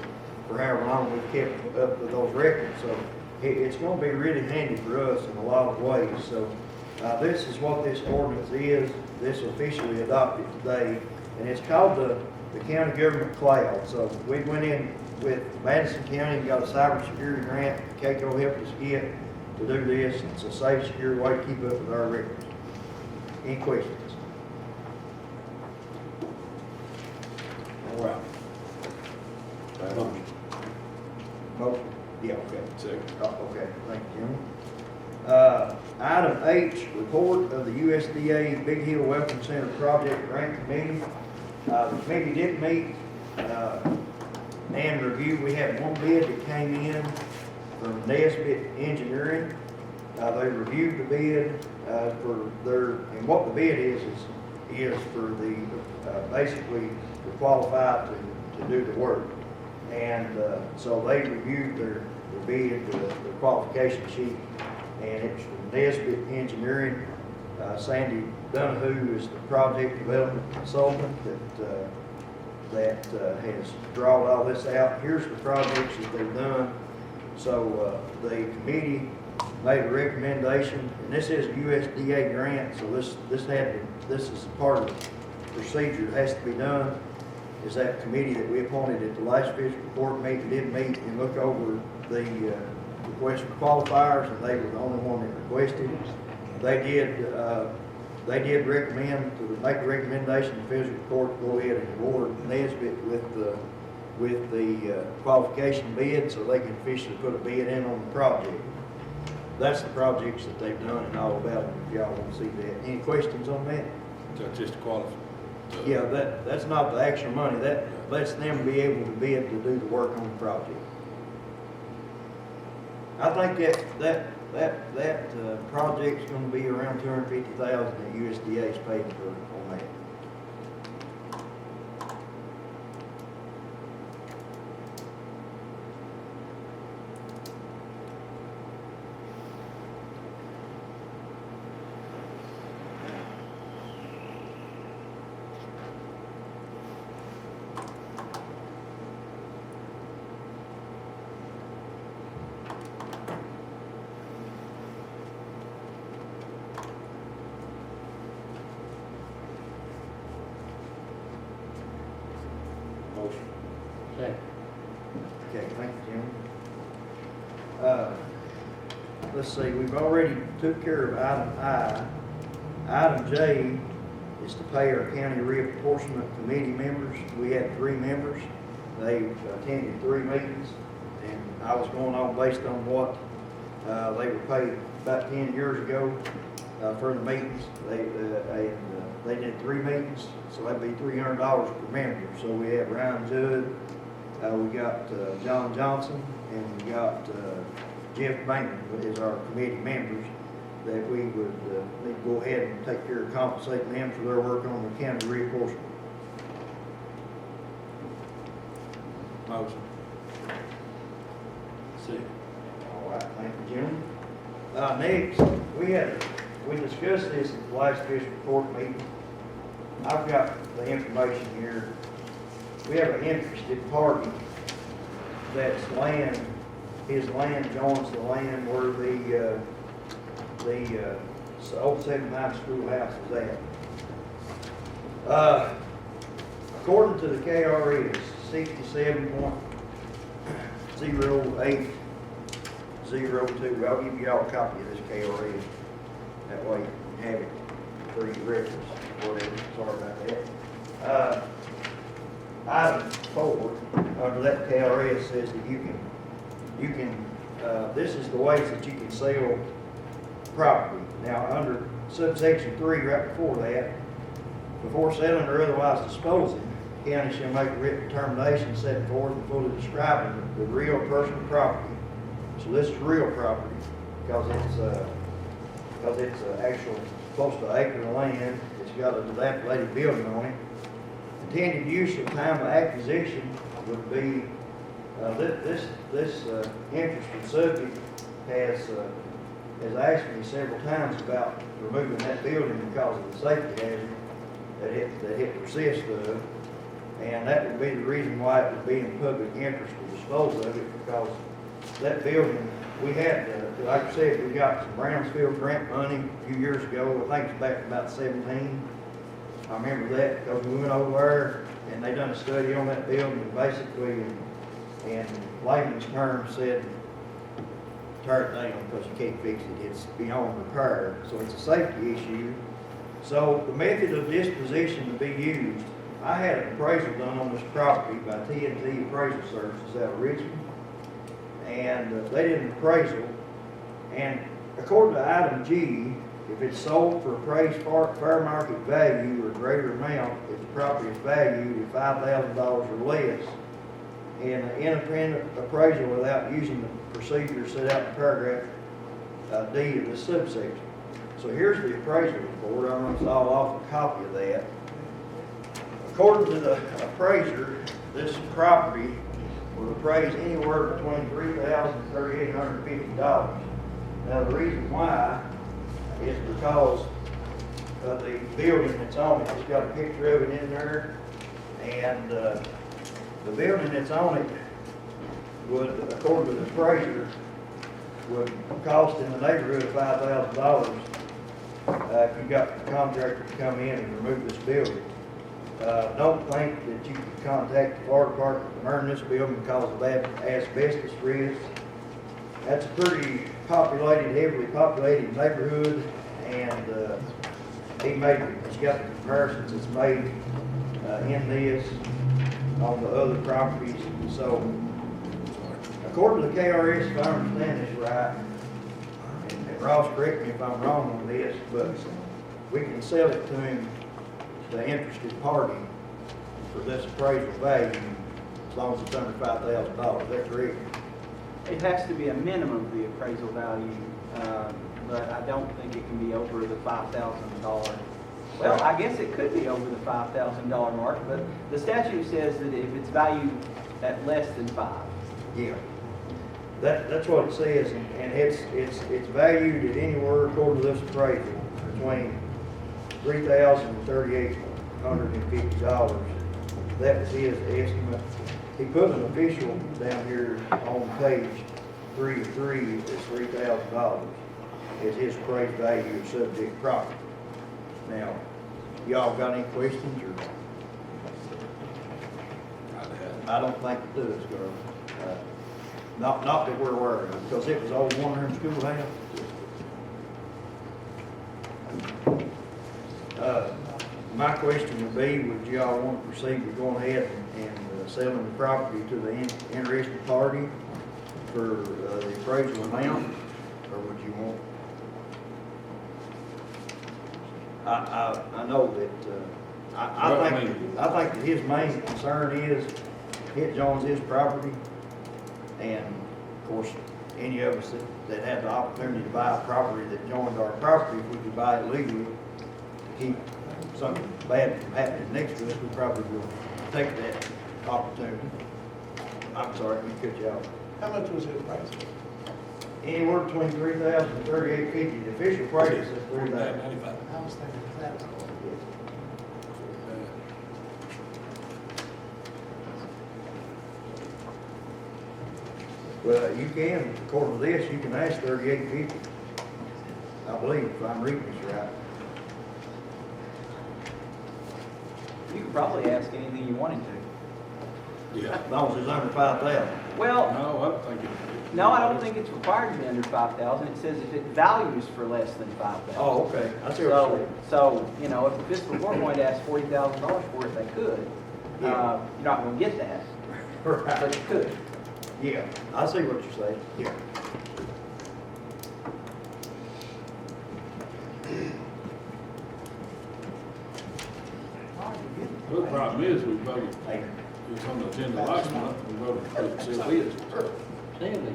S1: for however long we've kept up with those records. So it's going to be really handy for us in a lot of ways. So this is what this ordinance is. This officially adopted today, and it's called the County Government Cloud. So we went in with Madison County and got a cybersecurity grant KCO helped us get to do this. It's a safe, secure way to keep up with our records. Any questions? All right.
S4: Motion.
S1: Motion? Yeah, okay.
S4: Second.
S1: Oh, okay, thank you, Jim. Item H, report of the USDA Big Hill Welcome Center Project Grant Committee. The committee did meet and review. We had one bid that came in from Nesbitt Engineering. They reviewed the bid for their, and what the bid is for the, basically, to qualify to do the work. And so they reviewed their bid, the qualification sheet, and it's from Nesbitt Engineering. Sandy Donahue is the project development consultant that has drawn all this out. Here's the projects that they've done. So the committee made a recommendation, and this is a USDA grant, so this is part of the procedure that has to be done. Is that committee that we appointed at the last fiscal court meeting did meet and look over the request for qualifiers, and they were the only one that requested. They did recommend to make a recommendation to fiscal court to go ahead and award Nesbitt with the qualification bid, so they can officially put a bid in on the project. That's the projects that they've done and all about them, if y'all want to see that. Any questions on that?
S4: That's just a qualify.
S1: Yeah, that's not the actual money. That lets them be able to bid to do the work on the project. I think that project's gonna be around $250,000 that USDA's paid for on that.
S4: Motion.
S6: Second.
S1: Okay, thank you, Jim. Let's see, we've already took care of item I. Item J is to pay our county reapportionment committee members. We had 3 members. They attended 3 meetings, and I was going on based on what they were paid about 10 years ago for the meetings. They did 3 meetings, so that'd be $300 per member. So we have Ryan Judd, we got John Johnson, and we got Jeff Bankman is our committee members that we would need to go ahead and take care of compensating them for their work on the county reapportionment.
S4: Motion. Second.
S1: All right, thank you, Jim. Next, we discussed this at the last fiscal court meeting. I've got the information here. We have an interested party that's his land joins the land where the old 79 schoolhouse is at. According to the KRS, 67.0802, I'll give you all a copy of this KRS. That way you can have it. for your reference, whatever, sorry about that. Item 4, under that KRS says that you can, this is the ways that you can sell property. Now, under subsection 3, right before that, before selling or otherwise disposing, the county shall make a written determination set forth and fully describing the real personal property. So this is real property, because it's actual close to an acre of land. It's got a dilapidated building on it. Intended use at time of acquisition would be, this interested subject has asked me several times about removing that building because of the safety hazard that it persists of. And that would be the reason why it would be in public interest to dispose of it, because that building, we had, like I said, we got some Brownsfield grant money a few years ago. I think it's back to about 17. I remember that because we went over there and they done a study on that building, and basically, in layman's terms, said tear it down because you can't fix it. It's beyond repair, so it's a safety issue. So the method of disposition to be used, I had an appraisal done on this property by T&T Appraisal Services out of Richmond, and they did an appraisal, and according to item G, if it's sold for appraised fair market value or greater amount, if the property is valued at $5,000 or less, and an independent appraisal without using the procedure set out in paragraph D of this subsection. So here's the appraisal report. I'm going to stall off a copy of that. According to the appraiser, this property will appraise anywhere between $3,000 and $3,850. Now the reason why is because of the building that's on it. It's got a picture of it in there, and the building that's on it would, according to the appraiser, would cost in the neighborhood of $5,000 if you got the contractor to come in and remove this building. Don't think that you can contact the fire department to burn this building because of that asbestos risk. That's a pretty populated, heavily populated neighborhood, and he's got the comparisons that's made in this on the other properties. So, according to the KRS, if I understand this right, and Ross, correct me if I'm wrong on this, but we can sell it to him, the interested party, for this appraisal value, as long as it's under $5,000. Is that correct?
S5: It has to be a minimum of the appraisal value, but I don't think it can be over the $5,000. Well, I guess it could be over the $5,000 mark, but the statute says that if it's valued at less than 5.
S1: Yeah. That's what it says, and it's valued at anywhere, according to this appraisal, between $3,000 and $3,850. That was his estimate. He put an official down here on page 3 of 3, it's $3,000 is his appraised value of subject property. Now, y'all got any questions, or? I don't think it does, girl. Not that we're aware of, because it was old one-room schoolhouse. My question would be, would y'all want to proceed with going ahead and selling the property to the interested party for the appraisal amount, or would you want? I know that, I think that his main concern is it joins his property, and of course, any of us that had the opportunity to buy a property that joined our property, if we could buy it legally to keep something bad from happening next to us, we probably will take that opportunity. I'm sorry, let me cut you off.
S2: How much was it priced?
S1: Anywhere between $3,000 and $3,850. The official price is $3,000.
S2: I was thinking that.
S1: Well, you can, according to this, you can ask $3,850. I believe, if I'm reading this right.
S5: You could probably ask anything you wanted to.
S4: Yeah.
S1: As long as it's under 5,000.
S5: Well,
S4: No, I don't think it.
S5: no, I don't think it's required to be under 5,000. It says if it values for less than 5,000.
S1: Oh, okay, I see what you're saying.
S5: So, you know, if the fiscal court wanted to ask $40,000 for it, they could.
S1: Yeah.
S5: You're not gonna get that, but
S1: Right,
S5: you could.
S1: yeah, I see what you're saying, yeah.
S4: Well, the problem is, we voted,
S1: Hey,
S4: it was on the agenda last month, we voted to seal bids.
S6: Silly.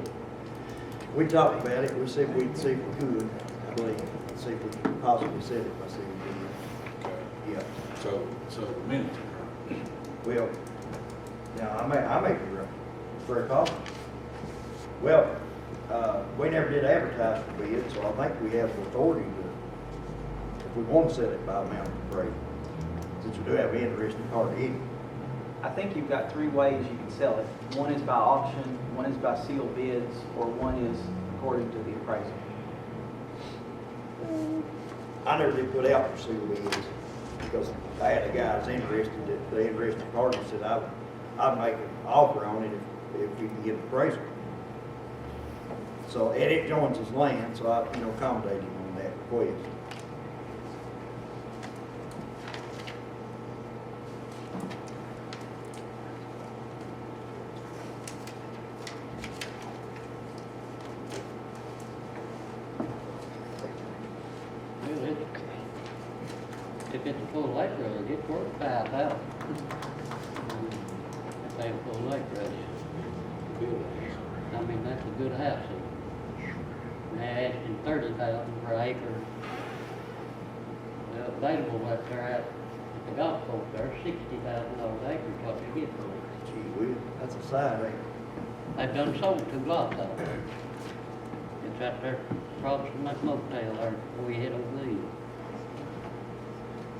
S1: we talked about it, we said we'd see if we could, I believe, see if we could possibly set it by CBD.
S4: Okay.
S1: Yeah,
S4: So the minutes.
S1: well, now, I may be wrong, for a call. Well, we never did advertise for bids, so I think we have the authority to, if we want to set it by amount of appraisal, since we do have an interesting party in it.
S5: I think you've got three ways you can sell it. One is by auction, one is by sealed bids, or one is according to the appraisal.
S1: I never did put out for sealed bids, because I had a guy that's interested, that the interested party said I'd make an offer on it if we can get an appraisal. So, and it joins his land, so I, accommodated him on that request.
S6: Well, if it's a full lake road, it's worth 5,000. If they a full lake road. I mean, that's a good house. And they're asking 30,000 per acre. Well, available up there at the golf course, there's $60,000 an acre, is what you get for it.
S1: Gee whiz, that's a side acre.
S6: They've done sold 2 lots of it. It's out there across from that motel there, before you head over these.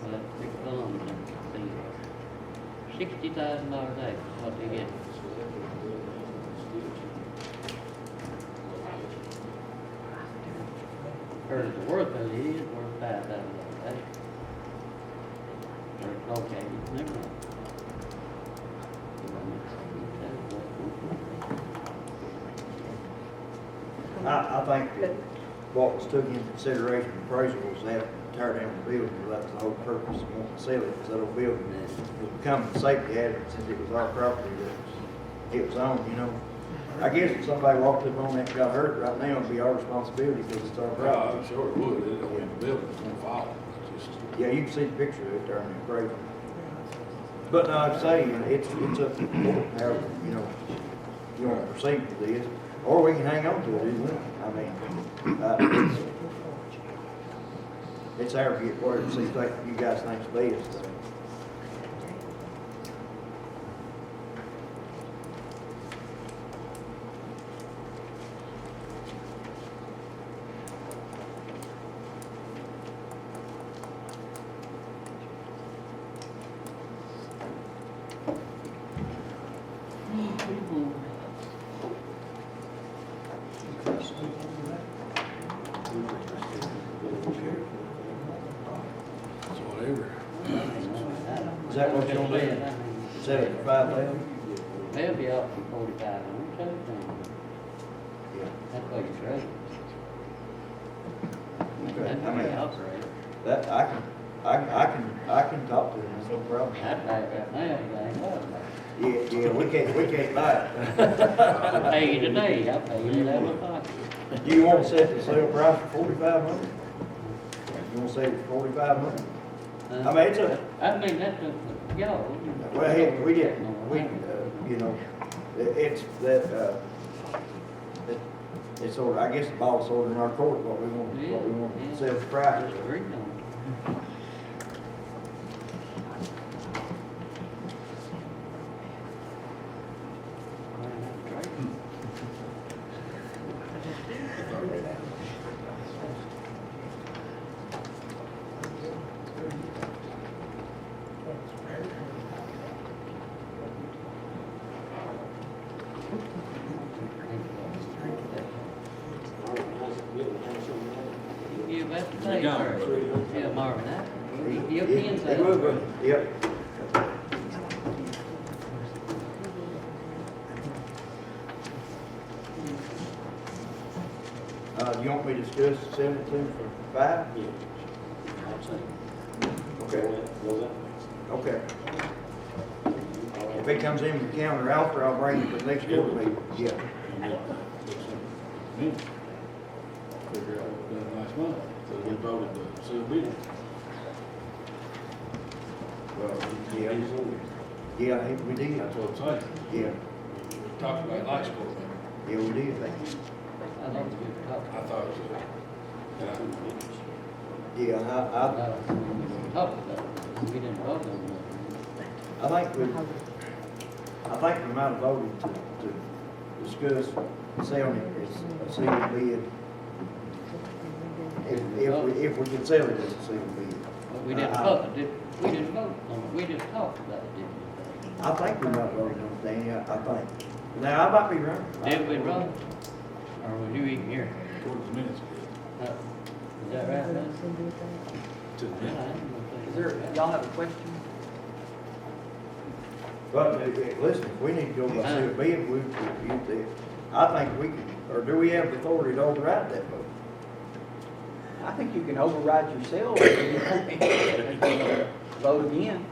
S6: Well, that's big fun, $60,000 an acre, is what they get. Or the worth of it is worth 5,000 an acre. Where it's located, never mind.
S1: I think that what was took into consideration in appraisal was that tear down the building, because that was the whole purpose of wanting to sell it, because that old building was becoming a safety hazard since it was our property that it was on, I guess if somebody walked up on that and got hurt right now, it'd be our responsibility because it's our property.
S4: I'm sure it would, when the building's gonna fall, it's just.
S1: Yeah, you can see the picture of it there in the appraisal. But no, I'm saying, it's up to the court, however, you want to proceed with this, or we can hang on to it, isn't it? I mean, it's our get where it seems like you guys think's best.
S4: So whatever.
S1: Is that what you're gonna do? Set it at 5,000?
S6: They'll be up from 45, I'm telling you.
S1: Yeah.
S6: That's what you're trading.
S1: Okay,
S6: That's
S1: I
S6: what
S1: mean,
S6: they operate.
S1: that, I can talk to him, that's no problem.
S6: I'd buy it right now, if they ain't up.
S1: Yeah, we can't buy it.
S6: I'll pay you today, I'll pay you out of my pocket.
S1: Do you want to set the sale price for 4,500? You want to set it for 4,500? I mean, it's a,
S6: I mean, that's a, y'all.
S1: well, hey, we didn't, it's that, it's sort of, I guess the ball's sort of in our court, what we want to sell the price.
S6: Just agree on it. You have to pay
S4: got
S6: for
S4: it.
S6: it. Yeah, Marvin, your pen's
S1: It will
S6: out.
S1: be, yep. You want me to discuss 17 for 5?
S7: Yeah. I'd say.
S1: Okay.
S7: Was that?
S1: Okay. If he comes in with a counter offer, I'll bring it to the next board meeting. Yeah.
S4: Figure out what we done last month, so we voted to seal bid.
S1: Well, yeah. Yeah, I think we did.
S4: That's what I'm saying.
S1: Yeah.
S4: We talked about it last quarter, man.
S1: Yeah, we did.
S6: I love to get talk.
S4: I thought it was,
S1: Yeah,
S6: No, we talked about it, we didn't vote on it.
S1: I think we might have voted to discuss selling it as a sealed bid. If we can sell it as a sealed bid.
S6: But we didn't vote, we didn't vote on it, we just talked about it, didn't we?
S1: I think we might have voted on it, Danny, I think. Now, I might be wrong.
S6: Did we vote? Or was you even here?
S4: towards the minutes.
S6: Is that right, man?
S4: To the minutes.
S5: Is there, y'all have a question?
S1: But, listen, if we need to go by sealed bid, I think we can, or do we have the authority to override that vote?
S5: I think you can override yourself and vote again.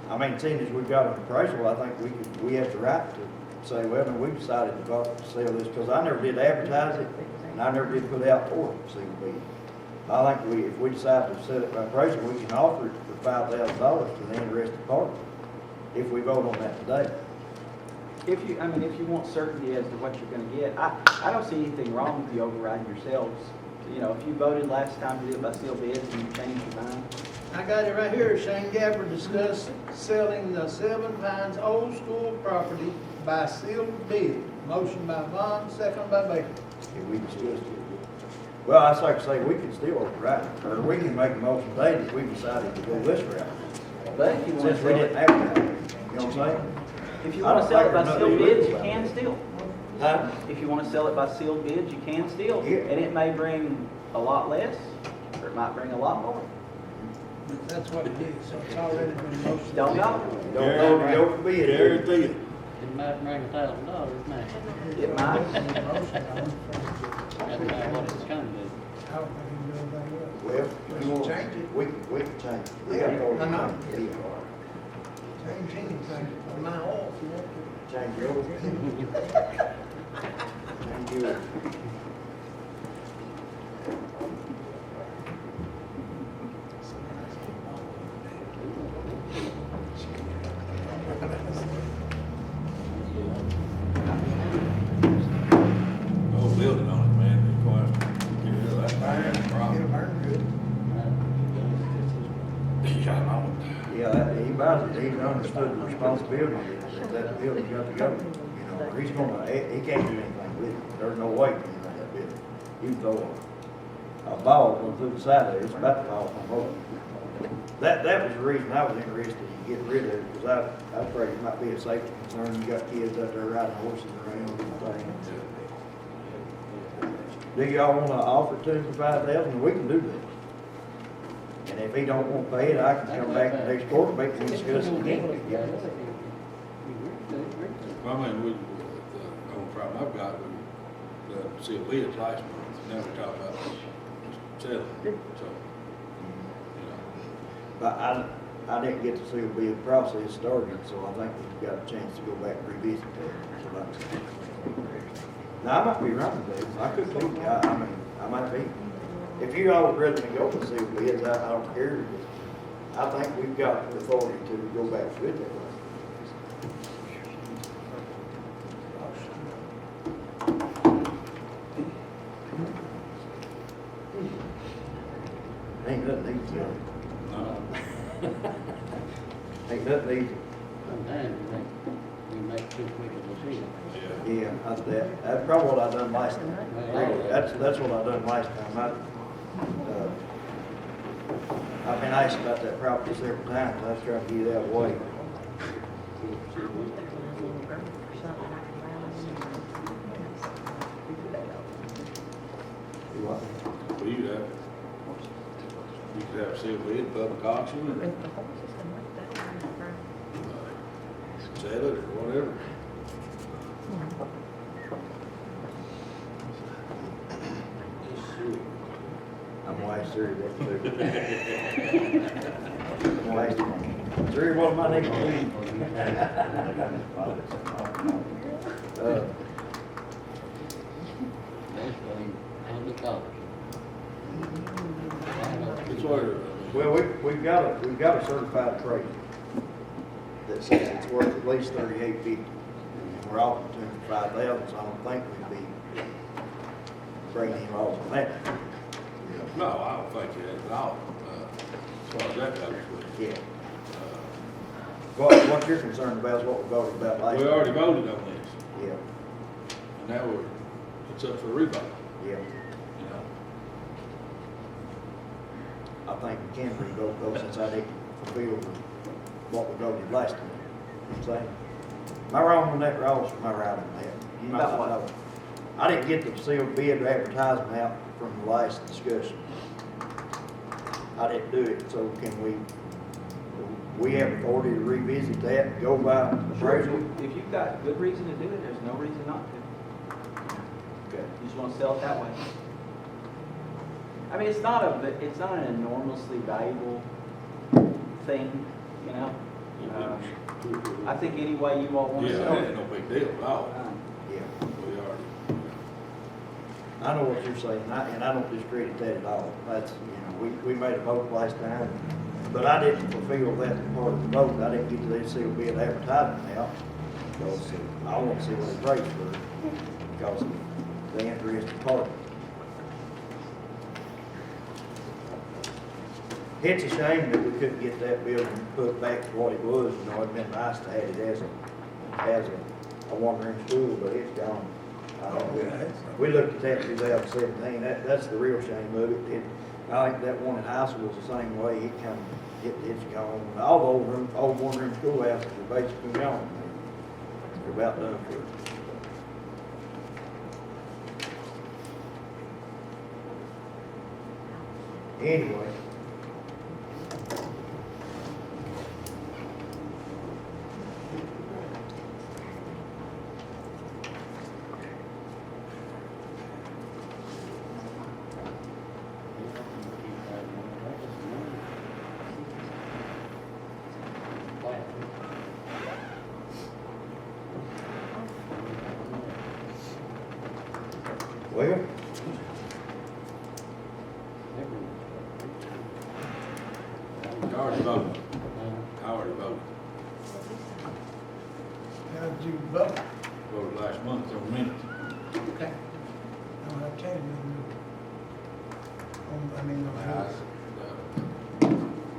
S1: I mean, seeing as we've got an appraisal, I think we have the right to say, well, no, we decided to vote to sell this, because I never did advertise it, and I never did put out for it, sealed bid. I think if we decide to sell it by appraisal, we can offer it for $5,000 to the interested party, if we vote on that today.
S5: If you want certainty as to what you're gonna get, I don't see anything wrong with you overriding yourselves. You know, if you voted last time to do it by sealed bids and you changed your mind.
S2: I got it right here. Shane Gabbard discussed selling the Seven Pines Old School property by sealed bid. Motion by Vaughn, second by Baker.
S1: If we discussed it. Well, I like to say, we can still override it, or we can make a motion today if we decided to go this route.
S5: But if you wanna
S1: Since we
S5: sell
S1: didn't
S5: it,
S1: advertise it, you know what I'm saying?
S5: if you wanna sell it by sealed bids, you can still.
S1: Huh?
S5: If you wanna sell it by sealed bids, you can still.
S1: Yeah.
S5: And it may bring a lot less, or it might bring a lot more.
S2: That's what it is, so it's already been motioned.
S5: Don't know.
S1: Don't go to the open bid.
S4: Guarantee it.
S6: It might bring $1,000, man.
S5: It might.
S2: Motion on it.
S6: That's not what it's come to.
S2: I don't think you can do anything else.
S1: Well, if you want,
S2: Change it.
S1: we can change it.
S2: Yeah, I know.
S1: Yeah.
S2: Change anything on my off, you want to.
S1: Change yours. Change yours.
S4: Oh, building on it, man, you're going to have to get rid of that.
S2: It'll
S4: Problem.
S2: burn good.
S4: Yeah, I know.
S1: Yeah, he buys it, he's understood the responsibility that building got to go. You know, he's gonna, he can't do anything with it. There's no way he can do that building. You can throw a ball going through the side of it, it's about to fall from over. That was the reason I was interested in getting rid of it, because I was afraid it might be a safety concern. You got kids out there riding horses around and things. Do y'all wanna offer it to him for $5,000? We can do that. And if he don't want to pay it, I can come back to next court, make we discuss it again.
S4: Well, I mean, the only problem I've got, we sealed bids last month, now we're talking about selling, so, you know.
S1: But I didn't get to see the bid process started, so I think we've got a chance to go back and revisit that. So that's- Now, I might be wrong with that, I could be, I mean, I might be. If you all would rather than go with sealed bids, I don't care. I think we've got the authority to go back with it. Ain't nothing easy.
S4: No.
S1: Ain't nothing easy.
S6: Sometimes we make too quick a decision.
S4: Yeah.
S1: Yeah, that's probably what I done last time. Really, that's what I done last time. I've been asked about that property several times. I was trying to get it out of the way. Do what?
S4: Well, you could have sealed bid, public auction, and sell it or whatever.
S1: ask Siri what to do. I'm gonna ask him, Siri, what am I need to do?
S6: That's on the top.
S4: It's where,
S1: Well, we've got a certified trade that says it's worth at least $38.50. And we're offering to him for $5,000, so I don't think we'd be bringing him off on that.
S4: no, I don't think it is at all, as far as that goes.
S1: Yeah.
S4: But,
S1: What you're concerned about is what we voted about last
S4: we
S1: year.
S4: already voted on this,
S1: Yeah,
S4: and now it's up for revote,
S1: yeah.
S4: you know?
S1: I think we can revote though, since I didn't fulfill what we voted last time. You know what I'm saying? Am I wrong on that, Ross? Am I right on that? You might
S5: About what?
S1: know. I didn't get the sealed bid advertisement out from the last discussion. I didn't do it, so can we have authority to revisit that and go by appraisal?
S5: If you've got good reason to do it, there's no reason not to.
S1: Okay.
S5: You just want to sell it that way. I mean, it's not an enormously valuable thing, you know? I think any way you all want to
S4: Yeah,
S5: sell
S4: that
S5: it.
S4: ain't no big deal at all,
S1: Yeah.
S4: we already,
S1: I know what you're saying, and I don't discredit that at all. That's, we made a vote last time, but I didn't fulfill that part of the vote. I didn't get to that sealed bid advertisement out, because I want to see what it breaks for, because of the interested party. It's a shame that we couldn't get that building put back to what it was. It'd been nice to have it as a one-room school, but it's gone. We looked at that in 2017, that's the real shame of it. I think that one in high school was the same way, it's gone. All the old one-room schoolhouses are basically gone. They're about done for. Anyway. Well,
S4: I already voted, I already voted,
S2: How'd you vote?
S4: voted last month on minutes.
S2: Okay. No, I can't remember.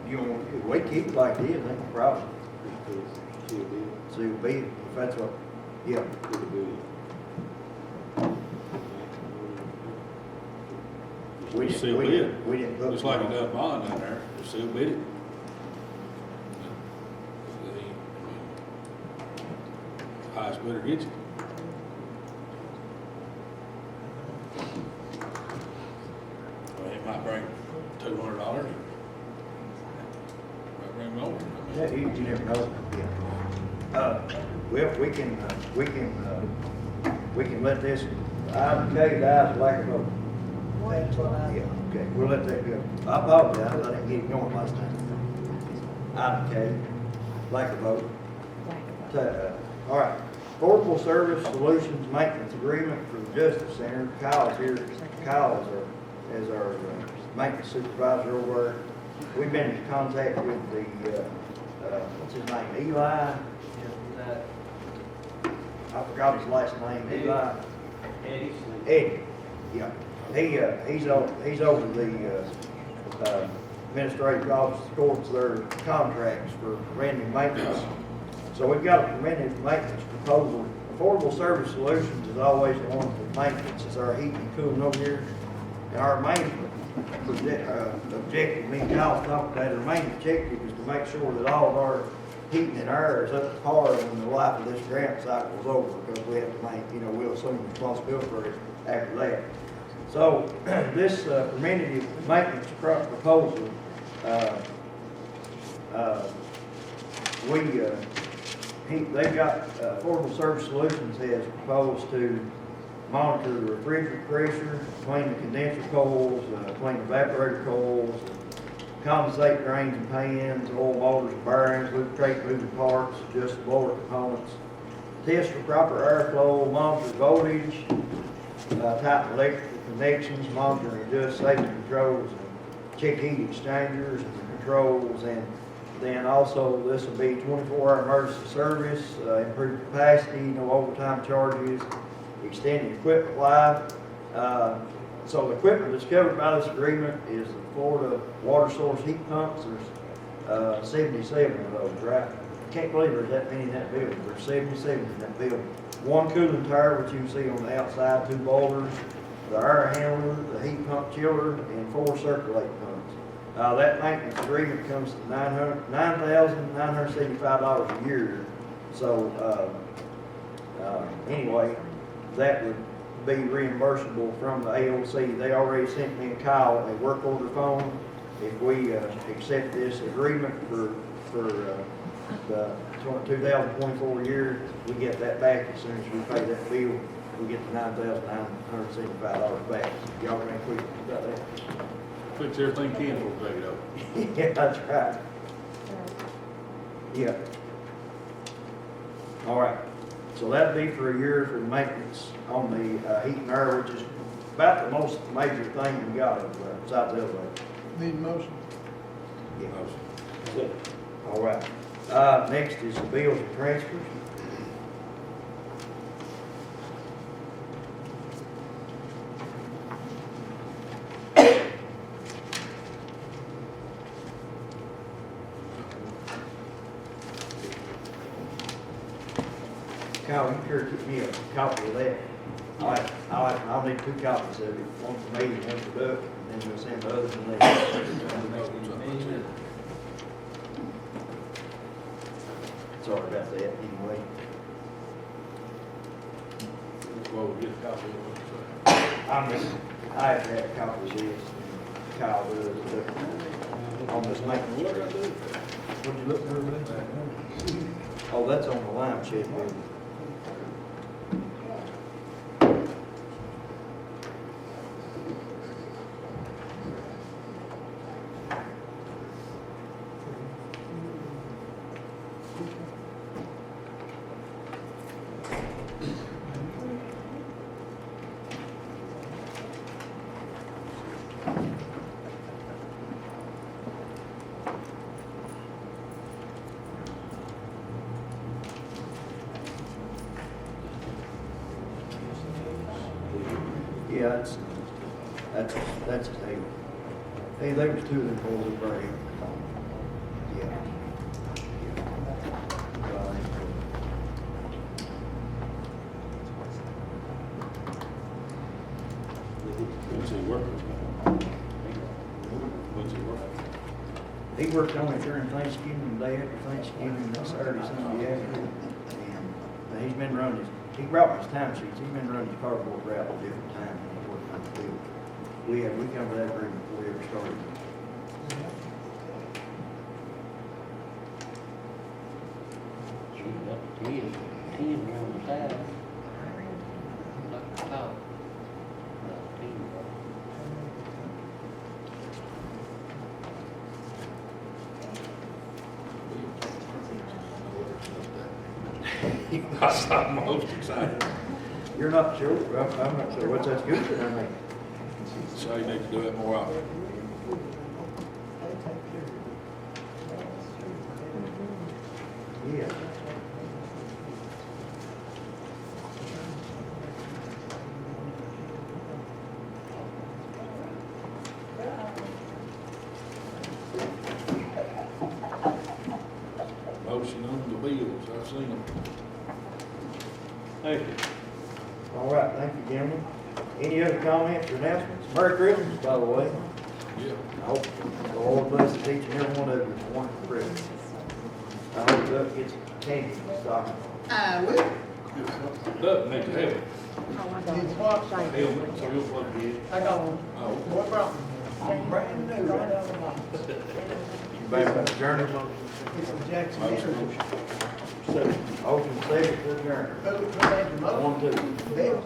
S1: you know, if we keep it like this, ain't no problem. See, it'll be, if that's what, yeah. We
S4: Just seal
S1: we
S4: bid.
S1: didn't, we didn't put.
S4: Just like it does bond down there, just seal bid it. Highest bidder gets it. Well, it might bring $200. Might bring more.
S1: Yeah, you never know, yeah. Well, we can let this, item K dies lack of vote.
S2: That's what I.
S1: Yeah, okay, we'll let that go. I apologize, I didn't get it going last time. Item K, lack of vote. All right, Portable Service Solutions Maintenance Agreement for the Justice Center. Kyle's here, Kyle is our maintenance supervisor over there. We've been in contact with the, what's his name, Eli? I forgot his last name, Eli. Eddie, yeah. He's over the administrative office, courts, their contracts for preventive maintenance. So we've got a preventive maintenance proposal. Affordable Service Solutions is always the one for maintenance. It's our heating and cooling over here. And our main objective, me and Kyle talked about, our main objective is to make sure that all of our heating and air is up to par when the life of this grant cycle is over, because we have to we'll assume responsibility for it after that. So this preventative maintenance proposal, they've got, Affordable Service Solutions has proposed to monitor the refrigerant pressure, clean the condenser coils, clean the evaporator coils, condensate drains and pans, oil motors and bearings, lubricate moving parts, adjust the boiler components, test for proper airflow, monitor voltage, tighten electrical connections, monitor and adjust safety controls, and check heat exchangers and the controls, and then also this will be 24-hour emergency service, improved capacity, no overtime charges, extended equipment life. So the equipment that's covered by this agreement is the Florida water source heat pumps. There's 77 of those, right? I can't believe there's that many in that building. There's 77 in that building. One cooling tower, which you can see on the outside, 2 boilers, the air handler, the heat pump chiller, and 4 circulating pumps. That maintenance agreement comes to $9,975 a year. So anyway, that would be reimbursable from the AOC. They already sent me a call, a work order phone. If we accept this agreement for the 2024 year, we get that back as soon as we pay that bill. We get the $9,975 back. Y'all can quick about that.
S4: Fix everything can for it, though.
S1: Yeah, that's right. Yeah. All right. So that'd be for a year for the maintenance on the heat and air, which is about the most major thing we got besides the elevator.
S2: Need a motion?
S1: Yeah. All right. Next is the bills and transfers. Kyle, you sure took me a copy of that. I'll need 2 copies of it, one for me and one for Doug, and then we'll send the others and they. Sorry about that, anyway.
S4: Well, we'll get a copy of
S1: I have had a copy of this, and Kyle does, on this maintenance.
S4: What did I do?
S1: What'd you look through that? Oh, that's on the lime shed building. Yeah, that's his name. Hey, there was 2 of them boys that were here. Yeah.
S4: When's he working? When's he working?
S1: He worked on it during Thanksgiving, the day after Thanksgiving, and Saturday, Sunday after. And he's been running he brought his time sheets, he's been running his cardboard route at different times when he worked on the field. We come to that agreement before we ever started.
S6: She got 10 on the side. Like the top. About 10.
S4: I'm most excited.
S1: You're not sure? Well, I'm not sure. What's that good for, I mean?
S4: So you need to do it more often.
S1: Yeah.
S4: Motion on the bills, I've seen them.
S3: Thank you.
S1: All right, thank you, gentlemen. Any other comments or announcements? Merry Christmas, by the way.
S4: Yeah.
S1: I hope the Lord bless each and every one of you with a wonderful Christmas. I hope Doug gets candy in the stocking.
S2: I will.
S4: Doug, need to help.
S2: Need what?
S4: Helmet, so you'll plug it in.
S2: I got one.
S4: Oh,
S2: What problem? Brand new, right out of the box.
S1: You back on the journey?
S2: It's a Jackson.
S4: Motion.
S1: Motion second for adjournment.
S2: Who made the motion?
S1: 1, 2.
S2: Bill.